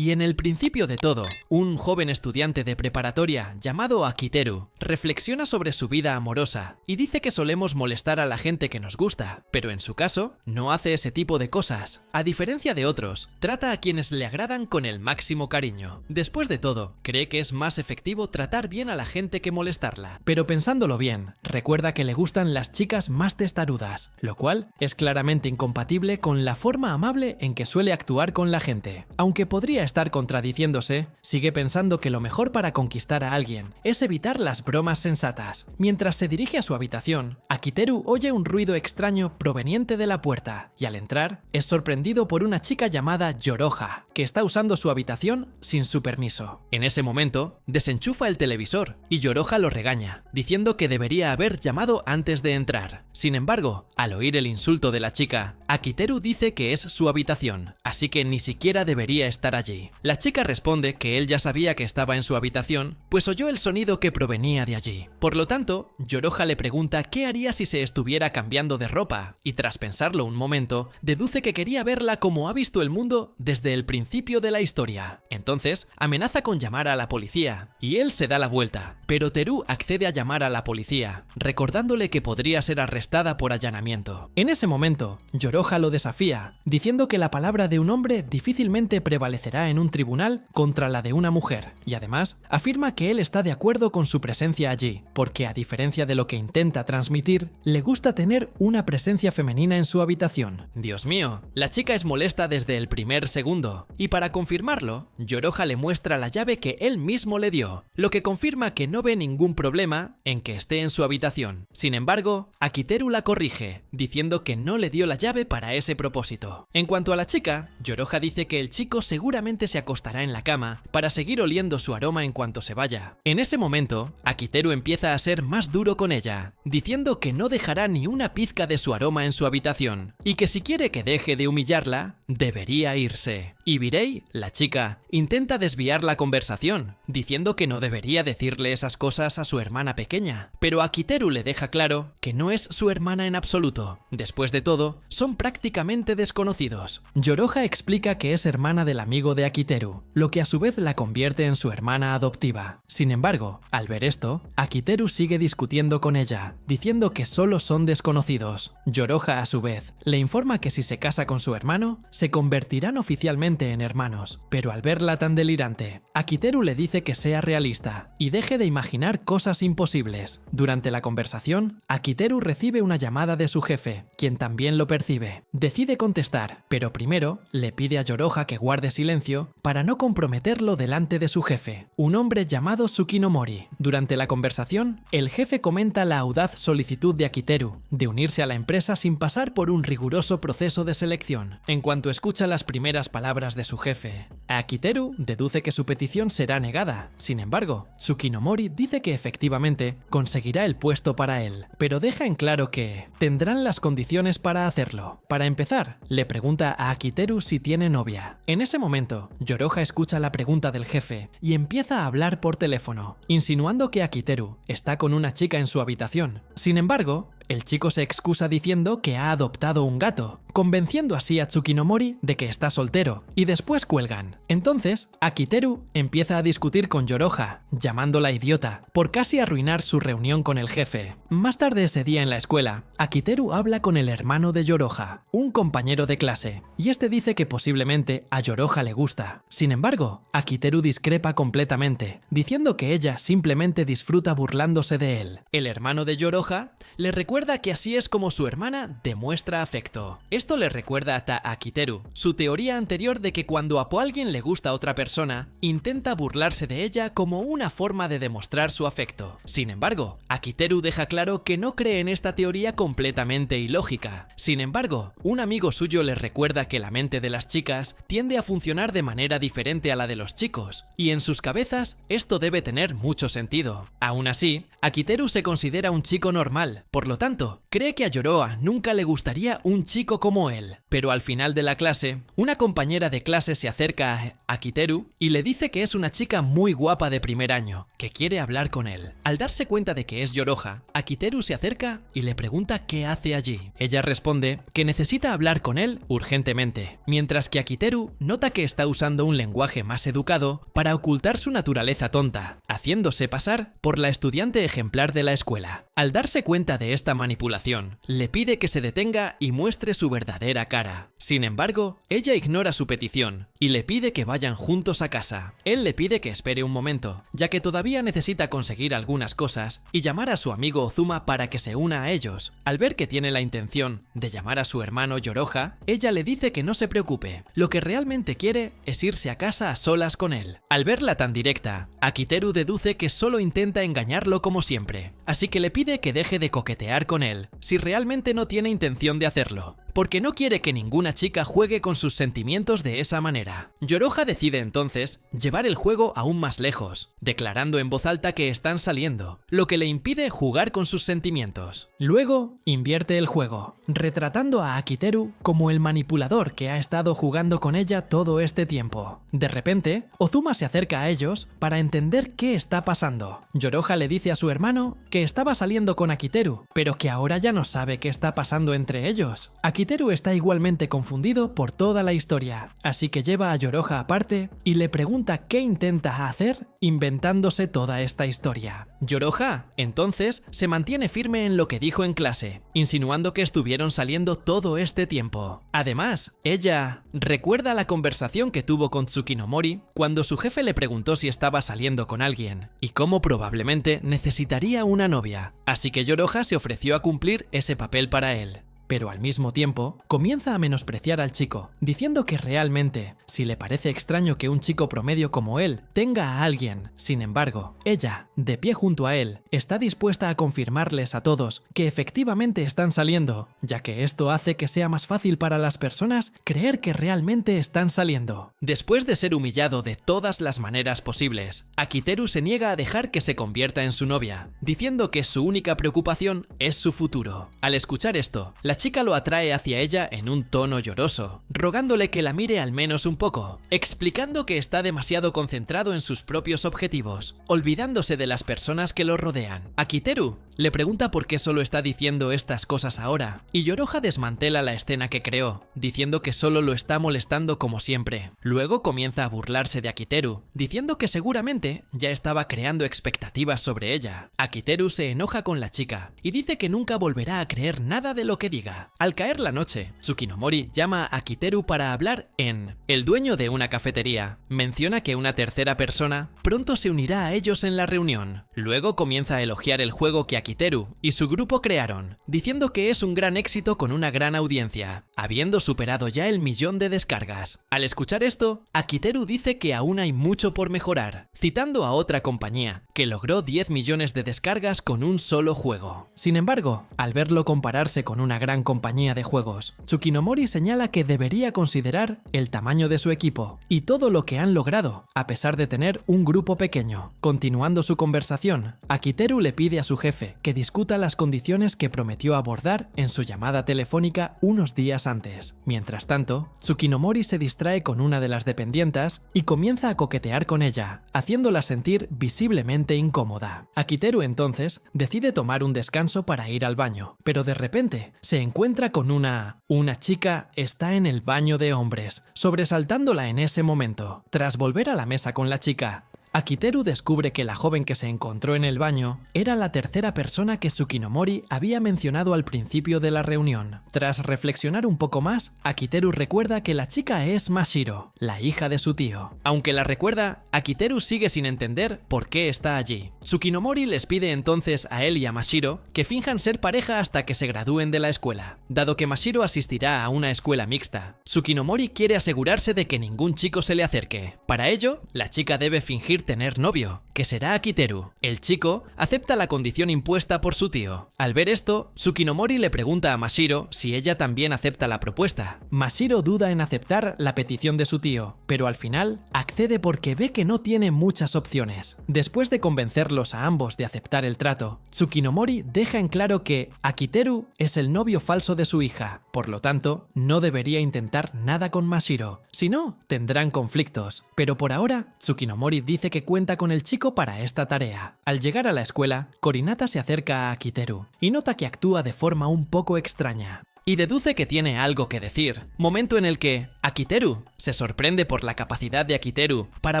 Y en el principio de todo, un joven estudiante de preparatoria llamado Akiteru reflexiona sobre su vida amorosa y dice que solemos molestar a la gente que nos gusta, pero en su caso no hace ese tipo de cosas. A diferencia de otros, trata a quienes le agradan con el máximo cariño. Después de todo, cree que es más efectivo tratar bien a la gente que molestarla. Pero pensándolo bien, recuerda que le gustan las chicas más testarudas, lo cual es claramente incompatible con la forma amable en que suele actuar con la gente. Aunque podría estar contradiciéndose, sigue pensando que lo mejor para conquistar a alguien es evitar las bromas sensatas. Mientras se dirige a su habitación, Akiteru oye un ruido extraño proveniente de la puerta y al entrar es sorprendido por una chica llamada Yoroha, que está usando su habitación sin su permiso. En ese momento, desenchufa el televisor y Yoroha lo regaña, diciendo que debería haber llamado antes de entrar. Sin embargo, al oír el insulto de la chica, Akiteru dice que es su habitación, así que ni siquiera debería estar allí. La chica responde que él ya sabía que estaba en su habitación, pues oyó el sonido que provenía de allí. Por lo tanto, Yoroha le pregunta qué haría si se estuviera cambiando de ropa, y tras pensarlo un momento, deduce que quería verla como ha visto el mundo desde el principio de la historia. Entonces, amenaza con llamar a la policía, y él se da la vuelta, pero Teru accede a llamar a la policía, recordándole que podría ser arrestada por allanamiento. En ese momento, Yoroha lo desafía, diciendo que la palabra de un hombre difícilmente prevalecerá en un tribunal contra la de una mujer, y además afirma que él está de acuerdo con su presencia allí, porque a diferencia de lo que intenta transmitir, le gusta tener una presencia femenina en su habitación. Dios mío, la chica es molesta desde el primer segundo, y para confirmarlo, Yoroha le muestra la llave que él mismo le dio, lo que confirma que no ve ningún problema en que esté en su habitación. Sin embargo, Akiteru la corrige, diciendo que no le dio la llave para ese propósito. En cuanto a la chica, Yoroha dice que el chico seguramente se acostará en la cama para seguir oliendo su aroma en cuanto se vaya. En ese momento, Akiteru empieza a ser más duro con ella, diciendo que no dejará ni una pizca de su aroma en su habitación, y que si quiere que deje de humillarla, debería irse. Y Birei, la chica, intenta desviar la conversación, diciendo que no debería decirle esas cosas a su hermana pequeña, pero Akiteru le deja claro que no es su hermana en absoluto. Después de todo, son prácticamente desconocidos. Yoroha explica que es hermana del amigo de Akiteru, lo que a su vez la convierte en su hermana adoptiva. Sin embargo, al ver esto, Akiteru sigue discutiendo con ella, diciendo que solo son desconocidos. Yoroha, a su vez, le informa que si se casa con su hermano, se convertirán oficialmente en hermanos, pero al verla tan delirante, Akiteru le dice que sea realista y deje de imaginar cosas imposibles. Durante la conversación, Akiteru recibe una llamada de su jefe, quien también lo percibe. Decide contestar, pero primero le pide a Yoroha que guarde silencio para no comprometerlo delante de su jefe, un hombre llamado Tsukinomori. Durante la conversación, el jefe comenta la audaz solicitud de Akiteru de unirse a la empresa sin pasar por un riguroso proceso de selección. En cuanto escucha las primeras palabras de su jefe, Akiteru deduce que su petición será negada. Sin embargo, Tsukinomori dice que efectivamente conseguirá el puesto para él, pero deja en claro que tendrán las condiciones para hacerlo. Para empezar, le pregunta a Akiteru si tiene novia. En ese momento, Yoroha escucha la pregunta del jefe y empieza a hablar por teléfono, insinuando que Akiteru está con una chica en su habitación. Sin embargo, el chico se excusa diciendo que ha adoptado un gato, convenciendo así a Tsukinomori de que está soltero, y después cuelgan. Entonces, Akiteru empieza a discutir con Yoroha, llamándola idiota, por casi arruinar su reunión con el jefe. Más tarde ese día en la escuela, Akiteru habla con el hermano de Yoroha, un compañero de clase, y este dice que posiblemente a Yoroha le gusta. Sin embargo, Akiteru discrepa completamente, diciendo que ella simplemente disfruta burlándose de él. El hermano de Yoroha le recuerda que así es como su hermana demuestra afecto. Esto le recuerda a Akiteru su teoría anterior de que cuando a alguien le gusta a otra persona, intenta burlarse de ella como una forma de demostrar su afecto. Sin embargo, Akiteru deja claro que no cree en esta teoría completamente ilógica. Sin embargo, un amigo suyo le recuerda que la mente de las chicas tiende a funcionar de manera diferente a la de los chicos, y en sus cabezas esto debe tener mucho sentido. Aún así, Akiteru se considera un chico normal, por lo tanto, cree que a Yoroha nunca le gustaría un chico como él. Pero al final de la clase, una compañera de clase se acerca sonríe a Kiteru y le dice que es una chica muy guapa de primer año, que quiere hablar con él. Al darse cuenta de que es Yoroha, Akiteru se acerca y le pregunta qué hace allí. Ella responde que necesita hablar con él urgentemente, mientras que Akiteru nota que está usando un lenguaje más educado para ocultar su naturaleza tonta, haciéndose pasar por la estudiante ejemplar de la escuela. Al darse cuenta de esta manipulación, le pide que se detenga y muestre su verdadera cara. Sin embargo, ella ignora su petición y le pide que vayan juntos a casa. Él le pide que espere un momento, ya que todavía necesita conseguir algunas cosas y llamar a su amigo Ozuma para que se una a ellos. Al ver que tiene la intención de llamar a su hermano Yoroha, ella le dice que no se preocupe. Lo que realmente quiere es irse a casa a solas con él. Al verla tan directa, Akiteru deduce que solo intenta engañarlo como siempre, así que le pide que deje de coquetear con él, si realmente no tiene intención de hacerlo, porque no quiere que ninguna chica juegue con sus sentimientos de esa manera. Yoroha decide entonces llevar el juego aún más lejos, declarando en voz alta que están saliendo, lo que le impide jugar con sus sentimientos. Luego, invierte el juego, retratando a Akiteru como el manipulador que ha estado jugando con ella todo este tiempo. De repente, Ozuma se acerca a ellos para entender qué está pasando. Yoroha le dice a su hermano que estaba saliendo con Akiteru, pero que ahora ya no sabe qué está pasando entre ellos. Akiteru está igualmente confundido por toda la historia, así que lleva a Yoroha aparte y le pregunta qué intenta hacer inventándose toda esta historia. Yoroha, entonces, se mantiene firme en lo que dijo en clase, insinuando que estuvieron saliendo todo este tiempo. Además, ella recuerda la conversación que tuvo con Tsukinomori cuando su jefe le preguntó si estaba saliendo con alguien y cómo probablemente necesitaría una novia, así que Yoroha se ofreció a cumplir ese papel para él. Pero al mismo tiempo, comienza a menospreciar al chico, diciendo que realmente, si le parece extraño que un chico promedio como él tenga a alguien, sin embargo, ella, de pie junto a él, está dispuesta a confirmarles a todos que efectivamente están saliendo, ya que esto hace que sea más fácil para las personas creer que realmente están saliendo. Después de ser humillado de todas las maneras posibles, Akiteru se niega a dejar que se convierta en su novia, diciendo que su única preocupación es su futuro. Al escuchar esto, la chica lo atrae hacia ella en un tono lloroso, rogándole que la mire al menos un poco, explicando que está demasiado concentrado en sus propios objetivos, olvidándose de las personas que lo rodean. Akiteru le pregunta por qué solo está diciendo estas cosas ahora, y Yoroha desmantela la escena que creó, diciendo que solo lo está molestando como siempre. Luego comienza a burlarse de Akiteru, diciendo que seguramente ya estaba creando expectativas sobre ella. Akiteru se enoja con la chica y dice que nunca volverá a creer nada de lo que diga. Al caer la noche, Tsukinomori llama a Akiteru para hablar en El dueño de una cafetería menciona que una tercera persona pronto se unirá a ellos en la reunión. Luego comienza a elogiar el juego que Akiteru y su grupo crearon, diciendo que es un gran éxito con una gran audiencia, habiendo superado ya el 1.000.000 de descargas. Al escuchar esto, Akiteru dice que aún hay mucho por mejorar, citando a otra compañía que logró 10 millones de descargas con un solo juego. Sin embargo, al verlo compararse con una gran compañía de juegos, Tsukinomori señala que debería considerar el tamaño de su equipo y todo lo que han logrado, a pesar de tener un grupo pequeño. Continuando su conversación, Akiteru le pide a su jefe que discuta las condiciones que prometió abordar en su llamada telefónica unos días antes. Mientras tanto, Tsukinomori se distrae con una de las dependientas y comienza a coquetear con ella, haciéndola sentir visiblemente incómoda. Akiteru entonces decide tomar un descanso para ir al baño, pero de repente se encuentra con una chica está en el baño de hombres, sobresaltándola en ese momento. Tras volver a la mesa con la chica, Akiteru descubre que la joven que se encontró en el baño era la tercera persona que Tsukinomori había mencionado al principio de la reunión. Tras reflexionar un poco más, Akiteru recuerda que la chica es Mashiro, la hija de su tío. Aunque la recuerda, Akiteru sigue sin entender por qué está allí. Tsukinomori les pide entonces a él y a Mashiro que finjan ser pareja hasta que se gradúen de la escuela, dado que Mashiro asistirá a una escuela mixta. Tsukinomori quiere asegurarse de que ningún chico se le acerque. Para ello, la chica debe fingir tener novio, que será Akiteru. El chico acepta la condición impuesta por su tío. Al ver esto, Tsukinomori le pregunta a Mashiro si ella también acepta la propuesta. Mashiro duda en aceptar la petición de su tío, pero al final accede porque ve que no tiene muchas opciones. Después de convencerlos a ambos de aceptar el trato, Tsukinomori deja en claro que Akiteru es el novio falso de su hija, por lo tanto, no debería intentar nada con Mashiro, si no, tendrán conflictos. Pero por ahora, Tsukinomori dice que cuenta con el chico para esta tarea. Al llegar a la escuela, Korinata se acerca a Akiteru y nota que actúa de forma un poco extraña. Y deduce que tiene algo que decir, momento en el que Akiteru se sorprende por la capacidad de Akiteru para,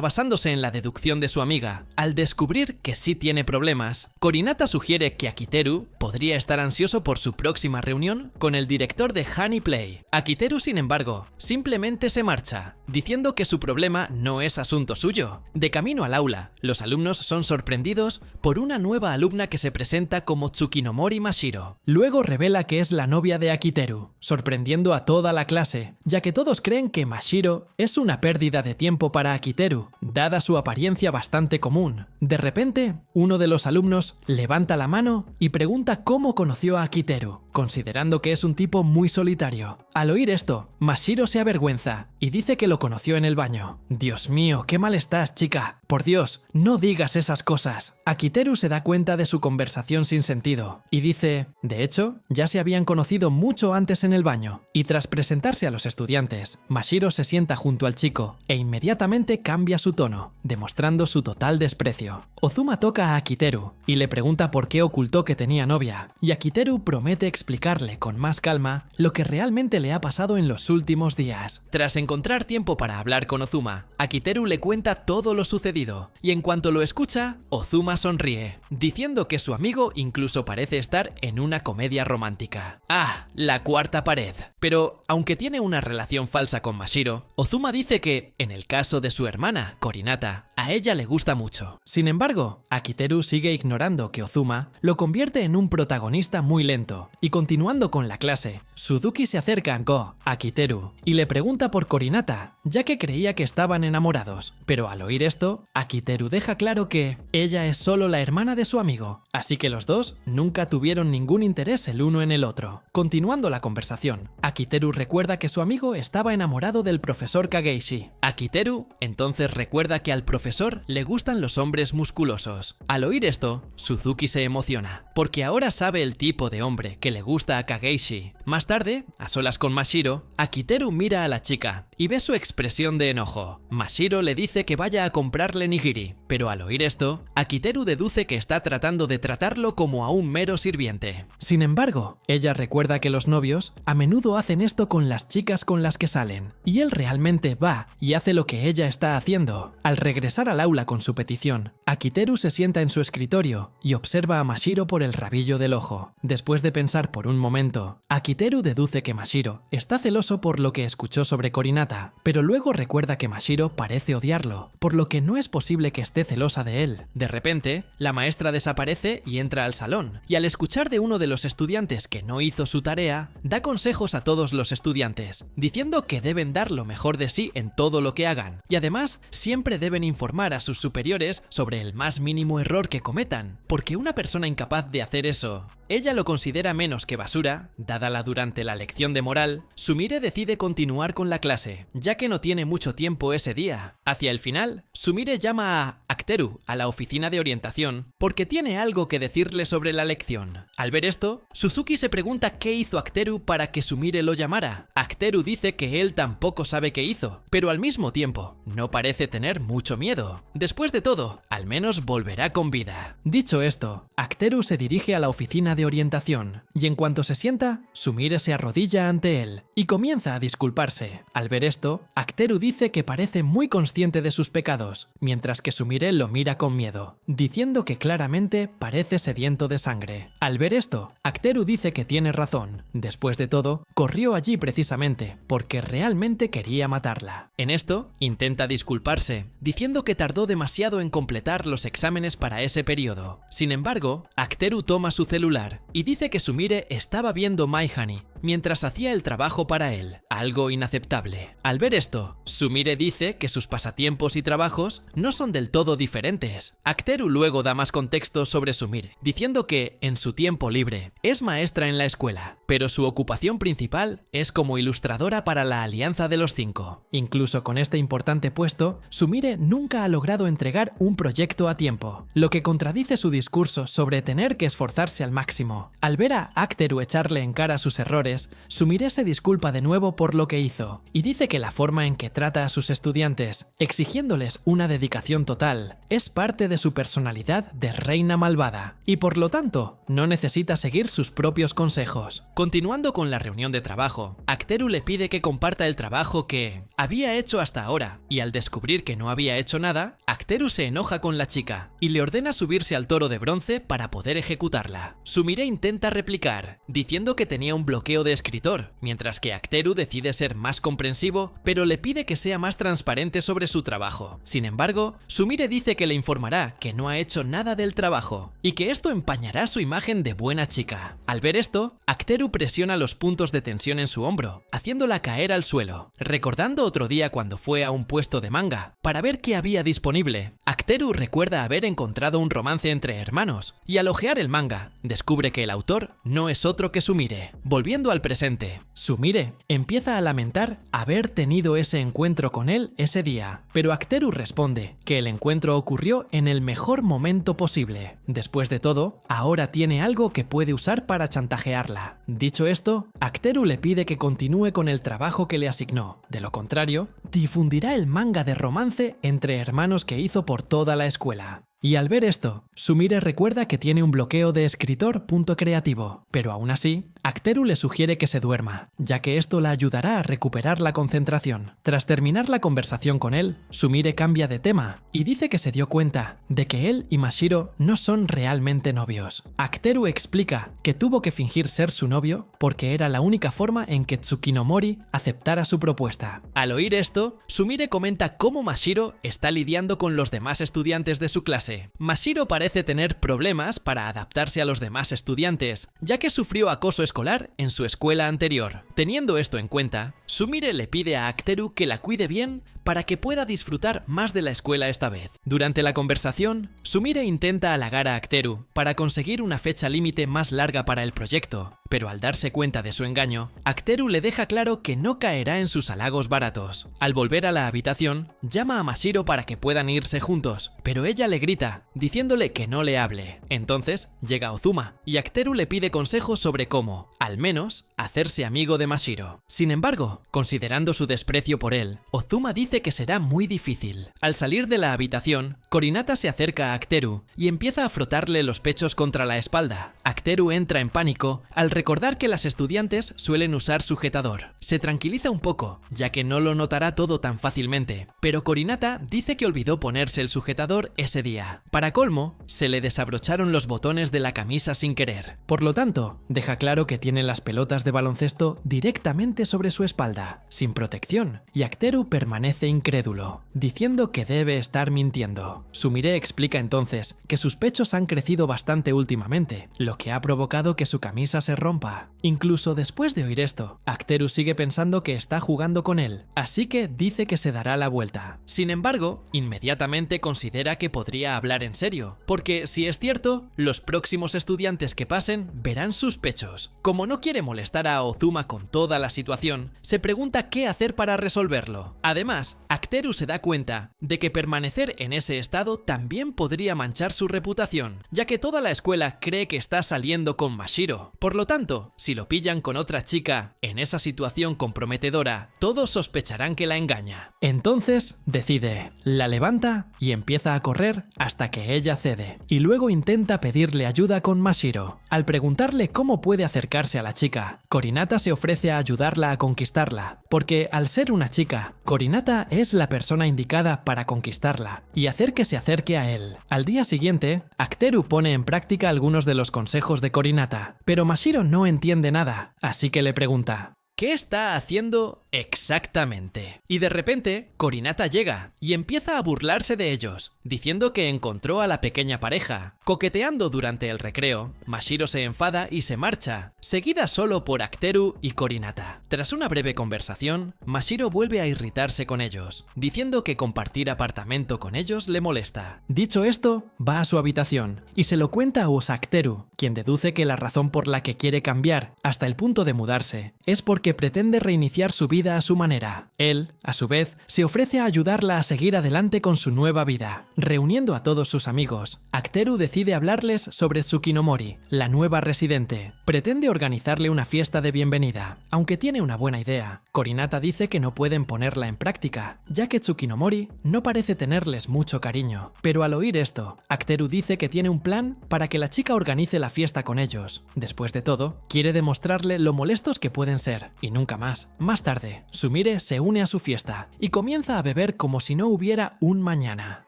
basándose en la deducción de su amiga, al descubrir que sí tiene problemas. Korinata sugiere que Akiteru podría estar ansioso por su próxima reunión con el director de Honey Play. Akiteru, sin embargo, simplemente se marcha, diciendo que su problema no es asunto suyo. De camino al aula, los alumnos son sorprendidos por una nueva alumna que se presenta como Tsukinomori Mashiro. Luego revela que es la novia de Akiteru, sorprendiendo a toda la clase, ya que todos creen que Mashiro es una pérdida de tiempo para Akiteru, dada su apariencia bastante común. De repente, uno de los alumnos levanta la mano y pregunta cómo conoció a Akiteru, considerando que es un tipo muy solitario. Al oír esto, Mashiro se avergüenza y dice que lo conoció en el baño. Dios mío, qué mal estás, chica. Por Dios, no digas esas cosas. Akiteru se da cuenta de su conversación sin sentido y dice, de hecho, ya se habían conocido mucho antes en el baño. Y tras presentarse a los estudiantes, Mashiro se sienta junto al chico e inmediatamente cambia su tono, demostrando su total desprecio. Ozuma toca a Akiteru y le pregunta por qué ocultó que tenía novia, y Akiteru promete explicarle con más calma lo que realmente le ha pasado en los últimos días. Tras encontrar tiempo para hablar con Ozuma, Akiteru le cuenta todo lo sucedido, y en cuanto lo escucha, Ozuma sonríe, diciendo que su amigo incluso parece estar en una comedia romántica. ¡Ah! La cuarta pared. Pero, aunque tiene una relación falsa con Mashiro, Ozuma dice que, en el caso de su hermana, Korinata, a ella le gusta mucho. Sin embargo, Akiteru sigue ignorando que Ozuma lo convierte en un protagonista muy lento, y continuando con la clase, Suzuki se acerca a Go, Akiteru, y le pregunta por Korinata, ya que creía que estaban enamorados. Pero al oír esto, Akiteru deja claro que ella es solo la hermana de su amigo, así que los dos nunca tuvieron ningún interés el uno en el otro. Continuando la conversación, Akiteru recuerda que su amigo estaba enamorado del profesor Kageishi. Akiteru entonces recuerda que al profesor le gustan los hombres musculosos. Al oír esto, Suzuki se emociona, porque ahora sabe el tipo de hombre que le gusta a Kageishi. Más tarde, a solas con Mashiro, Akiteru mira a la chica y ve su expresión de enojo. Mashiro le dice que vaya a comprarle nigiri, pero al oír esto, Akiteru deduce que está tratando de tratarlo como a un mero sirviente. Sin embargo, ella recuerda que los novios a menudo hacen esto con las chicas con las que salen, y él realmente va y hace lo que ella está haciendo. Al regresar al aula con su petición, Akiteru se sienta en su escritorio y observa a Mashiro por el rabillo del ojo. Después de pensar por un momento, Akiteru deduce que Mashiro está celoso por lo que escuchó sobre Korinata, pero luego recuerda que Mashiro parece odiarlo, por lo que no es posible que esté celosa de él. De repente, la maestra desaparece y entra al salón, y al escuchar de uno de los estudiantes que no hizo su tarea, da consejos a todos los estudiantes, diciendo que deben dar lo mejor de sí en todo lo que hagan, y además siempre deben informar a sus superiores sobre el más mínimo error que cometan, porque una persona incapaz de hacer eso, ella lo considera menos que basura. Dada durante la lección de moral, Sumire decide continuar con la clase, ya que no tiene mucho tiempo ese día. Hacia el final, Sumire llama a Akiteru a la oficina de orientación porque tiene algo que decirle sobre la lección. Al ver esto, Suzuki se pregunta qué hizo Akiteru para que Sumire lo llamara. Akiteru dice que él tampoco sabe qué hizo, pero al mismo tiempo, no parece tener mucho miedo. Después de todo, al menos volverá con vida. Dicho esto, Akiteru se dirige a la oficina de orientación, y en cuanto se sienta, Sumire se arrodilla ante él y comienza a disculparse. Al ver esto, Akiteru dice que parece muy consciente de sus pecados, mientras que Sumire lo mira con miedo, diciendo que claramente parece sediento de sangre. Al ver esto, Akiteru dice que tiene razón. Después de todo, corrió allí precisamente porque realmente quería matarla. En esto, intenta disculparse, diciendo que tardó demasiado en completar los exámenes para ese periodo. Sin embargo, Akiteru toma su celular y dice que Sumire estaba viendo My Honey, mientras hacía el trabajo para él, algo inaceptable. Al ver esto, Sumire dice que sus pasatiempos y trabajos no son del todo diferentes. Aketeru luego da más contexto sobre Sumire, diciendo que, en su tiempo libre, es maestra en la escuela, pero su ocupación principal es como ilustradora para la Alianza de los Cinco. Incluso con este importante puesto, Sumire nunca ha logrado entregar un proyecto a tiempo, lo que contradice su discurso sobre tener que esforzarse al máximo. Al ver a Aketeru echarle en cara sus errores, Sumire se disculpa de nuevo por lo que hizo, y dice que la forma en que trata a sus estudiantes, exigiéndoles una dedicación total, es parte de su personalidad de reina malvada, y por lo tanto, no necesita seguir sus propios consejos. Continuando con la reunión de trabajo, Aketeru le pide que comparta el trabajo que había hecho hasta ahora, y al descubrir que no había hecho nada, Aketeru se enoja con la chica, y le ordena subirse al toro de bronce para poder ejecutarla. Sumire intenta replicar, diciendo que tenía un bloqueo de escritor, mientras que Aketeru decide ser más comprensivo, pero le pide que sea más transparente sobre su trabajo. Sin embargo, Sumire dice que le informará que no ha hecho nada del trabajo, y que esto empañará su imagen de buena chica. Al ver esto, Aketeru presiona los puntos de tensión en su hombro, haciéndola caer al suelo, recordando otro día cuando fue a un puesto de manga, para ver qué había disponible. Aketeru recuerda haber encontrado un romance entre hermanos, y al ojear el manga, descubre que el autor no es otro que Sumire. Volviendo al presente, Sumire empieza a lamentar haber tenido ese encuentro con él ese día, pero Aketeru responde que el encuentro ocurrió en el mejor momento posible. Después de todo, ahora tiene algo que puede usar para chantajearla. Dicho esto, Aketeru le pide que continúe con el trabajo que le asignó. De lo contrario, difundirá el manga de romance entre hermanos que hizo por toda la escuela. Y al ver esto, Sumire recuerda que tiene un bloqueo de escritor creativo, pero aún así, Aketeru le sugiere que se duerma, ya que esto la ayudará a recuperar la concentración. Tras terminar la conversación con él, Sumire cambia de tema y dice que se dio cuenta de que él y Mashiro no son realmente novios. Aketeru explica que tuvo que fingir ser su novio porque era la única forma en que Tsukinomori aceptara su propuesta. Al oír esto, Sumire comenta cómo Mashiro está lidiando con los demás estudiantes de su clase. Mashiro parece tener problemas para adaptarse a los demás estudiantes, ya que sufrió acoso escolar en su escuela anterior. Teniendo esto en cuenta, Sumire le pide a Aketeru que la cuide bien para que pueda disfrutar más de la escuela esta vez. Durante la conversación, Sumire intenta halagar a Aketeru para conseguir una fecha límite más larga para el proyecto, pero al darse cuenta de su engaño, Aketeru le deja claro que no caerá en sus halagos baratos. Al volver a la habitación, llama a Mashiro para que puedan irse juntos, pero ella le grita, diciéndole que no le hable. Entonces llega Ozuma, y Aketeru le pide consejos sobre cómo, al menos, hacerse amigo de Mashiro. Sin embargo, considerando su desprecio por él, Ozuma dice que será muy difícil. Al salir de la habitación, Korinata se acerca a Aketeru y empieza a frotarle los pechos contra la espalda. Aketeru entra en pánico al recordar que las estudiantes suelen usar sujetador. Se tranquiliza un poco, ya que no lo notará todo tan fácilmente, pero Korinata dice que olvidó ponerse el sujetador ese día. Para colmo, se le desabrocharon los botones de la camisa sin querer. Por lo tanto, deja claro que tiene las pelotas de baloncesto directamente sobre su espalda, sin protección, y Aketeru permanece incrédulo, diciendo que debe estar mintiendo. Sumire explica entonces que sus pechos han crecido bastante últimamente, lo que ha provocado que su camisa se rompa. Incluso después de oír esto, Aketeru sigue pensando que está jugando con él, así que dice que se dará la vuelta. Sin embargo, inmediatamente considera que podría hablar en serio, porque si es cierto, los próximos estudiantes que pasen verán sus pechos. Como no quiere molestar a Ozuma con toda la situación, se pregunta qué hacer para resolverlo. Además, Aketeru se da cuenta de que permanecer en ese estado también podría manchar su reputación, ya que toda la escuela cree que está saliendo con Mashiro. Por lo tanto, si lo pillan con otra chica en esa situación comprometedora, todos sospecharán que la engaña. Entonces, decide, la levanta y empieza a correr hasta que ella cede, y luego intenta pedirle ayuda con Mashiro. Al preguntarle cómo puede acercarse a la chica, Korinata se ofrece a ayudarla a conquistarla, porque al ser una chica, Korinata es la persona indicada para conquistarla y hacer que se acerque a él. Al día siguiente, Aketeru pone en práctica algunos de los consejos de Korinata, pero Mashiro no entiende nada, así que le pregunta: ¿qué está haciendo Exactamente. Y de repente, Korinata llega y empieza a burlarse de ellos, diciendo que encontró a la pequeña pareja. Coqueteando durante el recreo, Mashiro se enfada y se marcha, seguida solo por Aketeru y Korinata. Tras una breve conversación, Mashiro vuelve a irritarse con ellos, diciendo que compartir apartamento con ellos le molesta. Dicho esto, va a su habitación y se lo cuenta a Aketeru, quien deduce que la razón por la que quiere cambiar hasta el punto de mudarse es porque pretende reiniciar su vida a su manera. Él, a su vez, se ofrece a ayudarla a seguir adelante con su nueva vida. Reuniendo a todos sus amigos, Aketeru decide hablarles sobre Tsukinomori, la nueva residente. Pretende organizarle una fiesta de bienvenida, aunque tiene una buena idea. Korinata dice que no pueden ponerla en práctica, ya que Tsukinomori no parece tenerles mucho cariño. Pero al oír esto, Aketeru dice que tiene un plan para que la chica organice la fiesta con ellos. Después de todo, quiere demostrarle lo molestos que pueden ser, y nunca más. Más tarde, Sumire se une a su fiesta y comienza a beber como si no hubiera un mañana.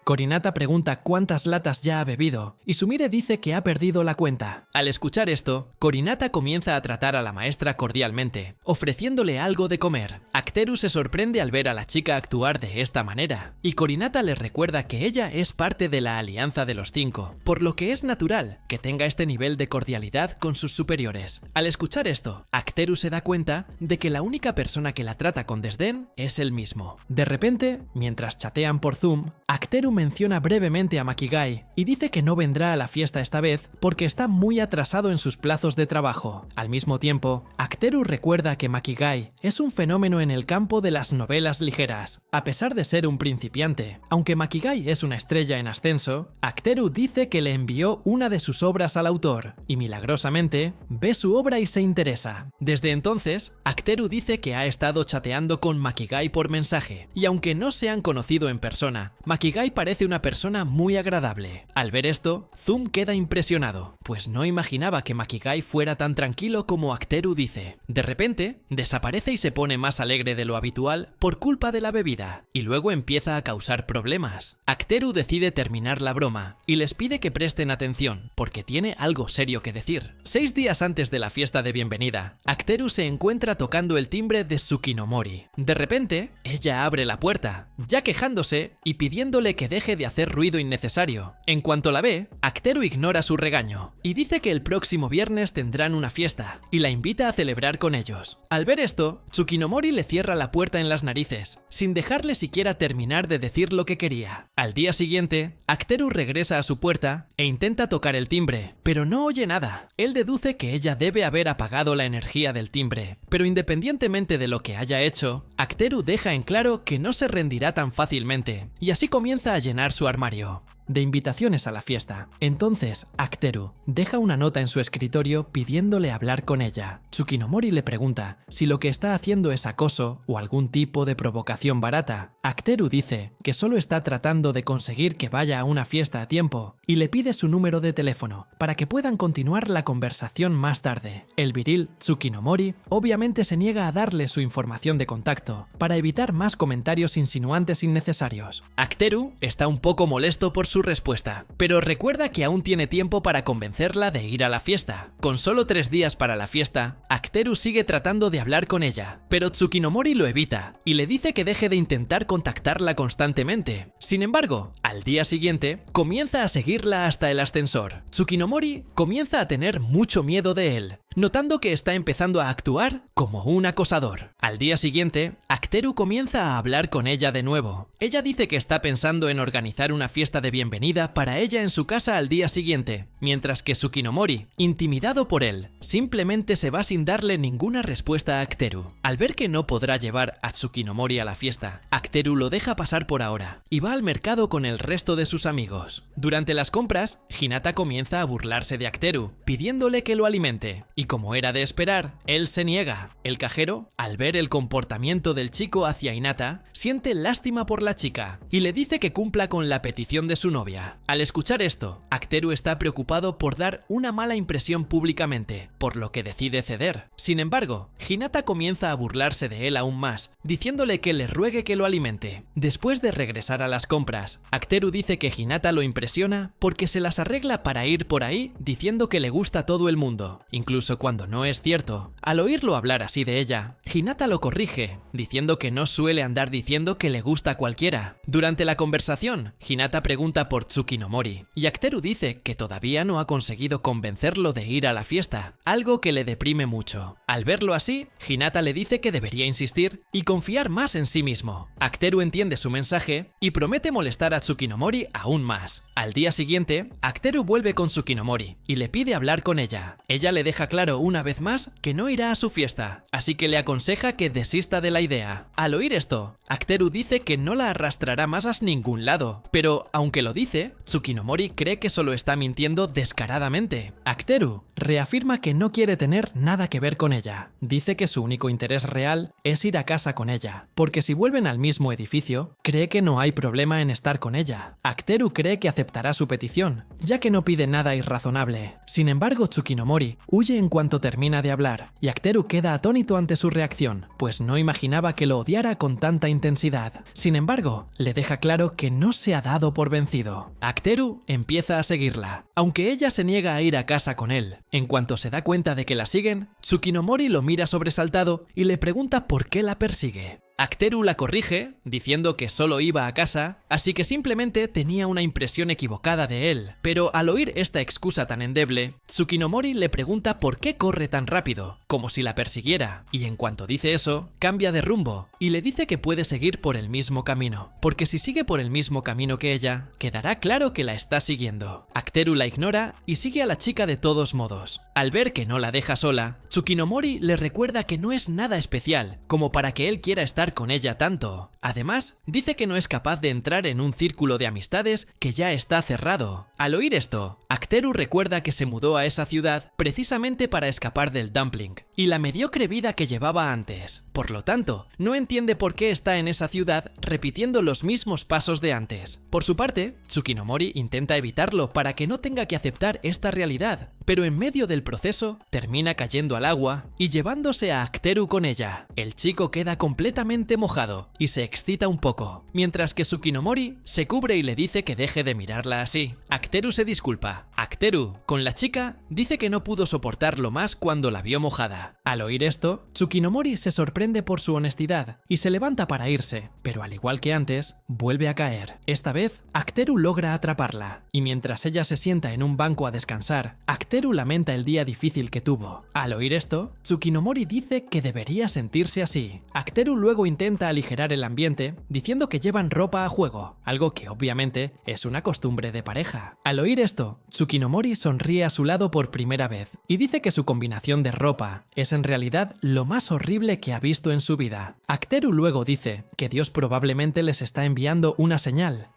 Korinata pregunta cuántas latas ya ha bebido y Sumire dice que ha perdido la cuenta. Al escuchar esto, Korinata comienza a tratar a la maestra cordialmente, ofreciéndole algo de comer. Aketeru se sorprende al ver a la chica actuar de esta manera, y Korinata le recuerda que ella es parte de la Alianza de los Cinco, por lo que es natural que tenga este nivel de cordialidad con sus superiores. Al escuchar esto, Aketeru se da cuenta de que la única persona que la trata con desdén es él mismo. De repente, mientras chatean por Zoom, Aketeru menciona brevemente a Makigai y dice que no vendrá a la fiesta esta vez porque está muy atrasado en sus plazos de trabajo. Al mismo tiempo, Aketeru recuerda que Makigai es un fenómeno en el campo de las novelas ligeras. A pesar de ser un principiante, aunque Makigai es una estrella en ascenso, Aketeru dice que le envió una de sus obras al autor y milagrosamente ve su obra y se interesa. Desde entonces, Aketeru dice que ha estado chateando con Makigai por mensaje, y aunque no se han conocido en persona, Makigai parece una persona muy agradable. Al ver esto, Zoom queda impresionado, pues no imaginaba que Makigai fuera tan tranquilo como Aketeru dice. De repente, desaparece y se pone más alegre de lo habitual por culpa de la bebida, y luego empieza a causar problemas. Aketeru decide terminar la broma, y les pide que presten atención, porque tiene algo serio que decir. 6 días antes de la fiesta de bienvenida, Aketeru se encuentra tocando el timbre de Tsukinomori. De repente, ella abre la puerta, ya quejándose y pidiéndole que deje de hacer ruido innecesario. En cuanto la ve, Aketeru ignora su regaño y dice que el próximo viernes tendrán una fiesta y la invita a celebrar con ellos. Al ver esto, Tsukinomori le cierra la puerta en las narices, sin dejarle siquiera terminar de decir lo que quería. Al día siguiente, Aketeru regresa a su puerta e intenta tocar el timbre, pero no oye nada. Él deduce que ella debe haber apagado la energía del timbre, pero independientemente de lo que haya hecho, Aketeru deja en claro que no se rendirá tan fácilmente, y así comienza a llenar su armario de invitaciones a la fiesta. Entonces, Aketeru deja una nota en su escritorio pidiéndole hablar con ella. Tsukinomori le pregunta si lo que está haciendo es acoso o algún tipo de provocación barata. Aketeru dice que solo está tratando de conseguir que vaya a una fiesta a tiempo y le pide su número de teléfono para que puedan continuar la conversación más tarde. El viril Tsukinomori obviamente se niega a darle su información de contacto para evitar más comentarios insinuantes innecesarios. Aketeru está un poco molesto por su respuesta, pero recuerda que aún tiene tiempo para convencerla de ir a la fiesta. Con solo 3 días para la fiesta, Aketeru sigue tratando de hablar con ella, pero Tsukinomori lo evita y le dice que deje de intentar contactarla constantemente. Sin embargo, al día siguiente, comienza a seguirla hasta el ascensor. Tsukinomori comienza a tener mucho miedo de él, notando que está empezando a actuar como un acosador. Al día siguiente, Aketeru comienza a hablar con ella de nuevo. Ella dice que está pensando en organizar una fiesta de bienvenida para ella en su casa al día siguiente, mientras que Tsukinomori, intimidado por él, simplemente se va sin darle ninguna respuesta a Aketeru. Al ver que no podrá llevar a Tsukinomori a la fiesta, Aketeru lo deja pasar por ahora y va al mercado con el resto de sus amigos. Durante las compras, Hinata comienza a burlarse de Aketeru, pidiéndole que lo alimente, y como era de esperar, él se niega. El cajero, al ver el comportamiento del chico hacia Hinata, siente lástima por la chica y le dice que cumpla con la petición de su novia. Al escuchar esto, Aketeru está preocupado por dar una mala impresión públicamente, por lo que decide ceder. Sin embargo, Hinata comienza a burlarse de él aún más, diciéndole que le ruegue que lo alimente. Después de regresar a las compras, Aketeru dice que Hinata lo impresiona porque se las arregla para ir por ahí diciendo que le gusta todo el mundo, incluso incluso cuando no es cierto. Al oírlo hablar así de ella, Hinata lo corrige, diciendo que no suele andar diciendo que le gusta a cualquiera. Durante la conversación, Hinata pregunta por Tsukinomori, y Aketeru dice que todavía no ha conseguido convencerlo de ir a la fiesta, algo que le deprime mucho. Al verlo así, Hinata le dice que debería insistir y confiar más en sí mismo. Aketeru entiende su mensaje y promete molestar a Tsukinomori aún más. Al día siguiente, Aketeru vuelve con Tsukinomori y le pide hablar con ella. Ella le deja claro una vez más que no irá a su fiesta, así que le aconseja que desista de la idea. Al oír esto, Aketeru dice que no la arrastrará más a ningún lado, pero aunque lo dice, Tsukinomori cree que solo está mintiendo descaradamente. Aketeru reafirma que no quiere tener nada que ver con ella. Dice que su único interés real es ir a casa con ella, porque si vuelven al mismo edificio, cree que no hay problema en estar con ella. Aketeru cree que aceptará su petición, ya que no pide nada irrazonable. Sin embargo, Tsukinomori huye en cuanto termina de hablar, y Aketeru queda atónito ante su reacción, pues no imaginaba que lo odiara con tanta intensidad. Sin embargo, le deja claro que no se ha dado por vencido. Aketeru empieza a seguirla, aunque ella se niega a ir a casa con él. En cuanto se da cuenta de que la siguen, Tsukinomori lo mira sobresaltado y le pregunta por qué la persigue. Aketeru la corrige, diciendo que solo iba a casa, así que simplemente tenía una impresión equivocada de él. Pero al oír esta excusa tan endeble, Tsukinomori le pregunta por qué corre tan rápido, como si la persiguiera, y en cuanto dice eso, cambia de rumbo, y le dice que puede seguir por el mismo camino, porque si sigue por el mismo camino que ella, quedará claro que la está siguiendo. Aketeru la ignora y sigue a la chica de todos modos. Al ver que no la deja sola, Tsukinomori le recuerda que no es nada especial, como para que él quiera estar con ella tanto. Además, dice que no es capaz de entrar en un círculo de amistades que ya está cerrado. Al oír esto, Aketeru recuerda que se mudó a esa ciudad precisamente para escapar del dumpling y la mediocre vida que llevaba antes. Por lo tanto, no entiende por qué está en esa ciudad repitiendo los mismos pasos de antes. Por su parte, Tsukinomori intenta evitarlo para que no tenga que aceptar esta realidad, pero en medio del proceso termina cayendo al agua y llevándose a Aketeru con ella. El chico queda completamente mojado y se excita un poco, mientras que Tsukinomori se cubre y le dice que deje de mirarla así. Aketeru se disculpa. Aketeru, con la chica, dice que no pudo soportarlo más cuando la vio mojada. Al oír esto, Tsukinomori se sorprende por su honestidad y se levanta para irse, pero al igual que antes, vuelve a caer. Esta vez, Aketeru logra atraparla, y mientras ella se sienta en un banco a descansar, Aketeru lamenta el día difícil que tuvo. Al oír esto, Tsukinomori dice que debería sentirse así. Aketeru luego intenta aligerar el ambiente diciendo que llevan ropa a juego, algo que obviamente es una costumbre de pareja. Al oír esto, Tsukinomori sonríe a su lado por primera vez y dice que su combinación de ropa es en realidad lo más horrible que ha visto en su vida. Aketeru luego dice que Dios probablemente les está enviando una señal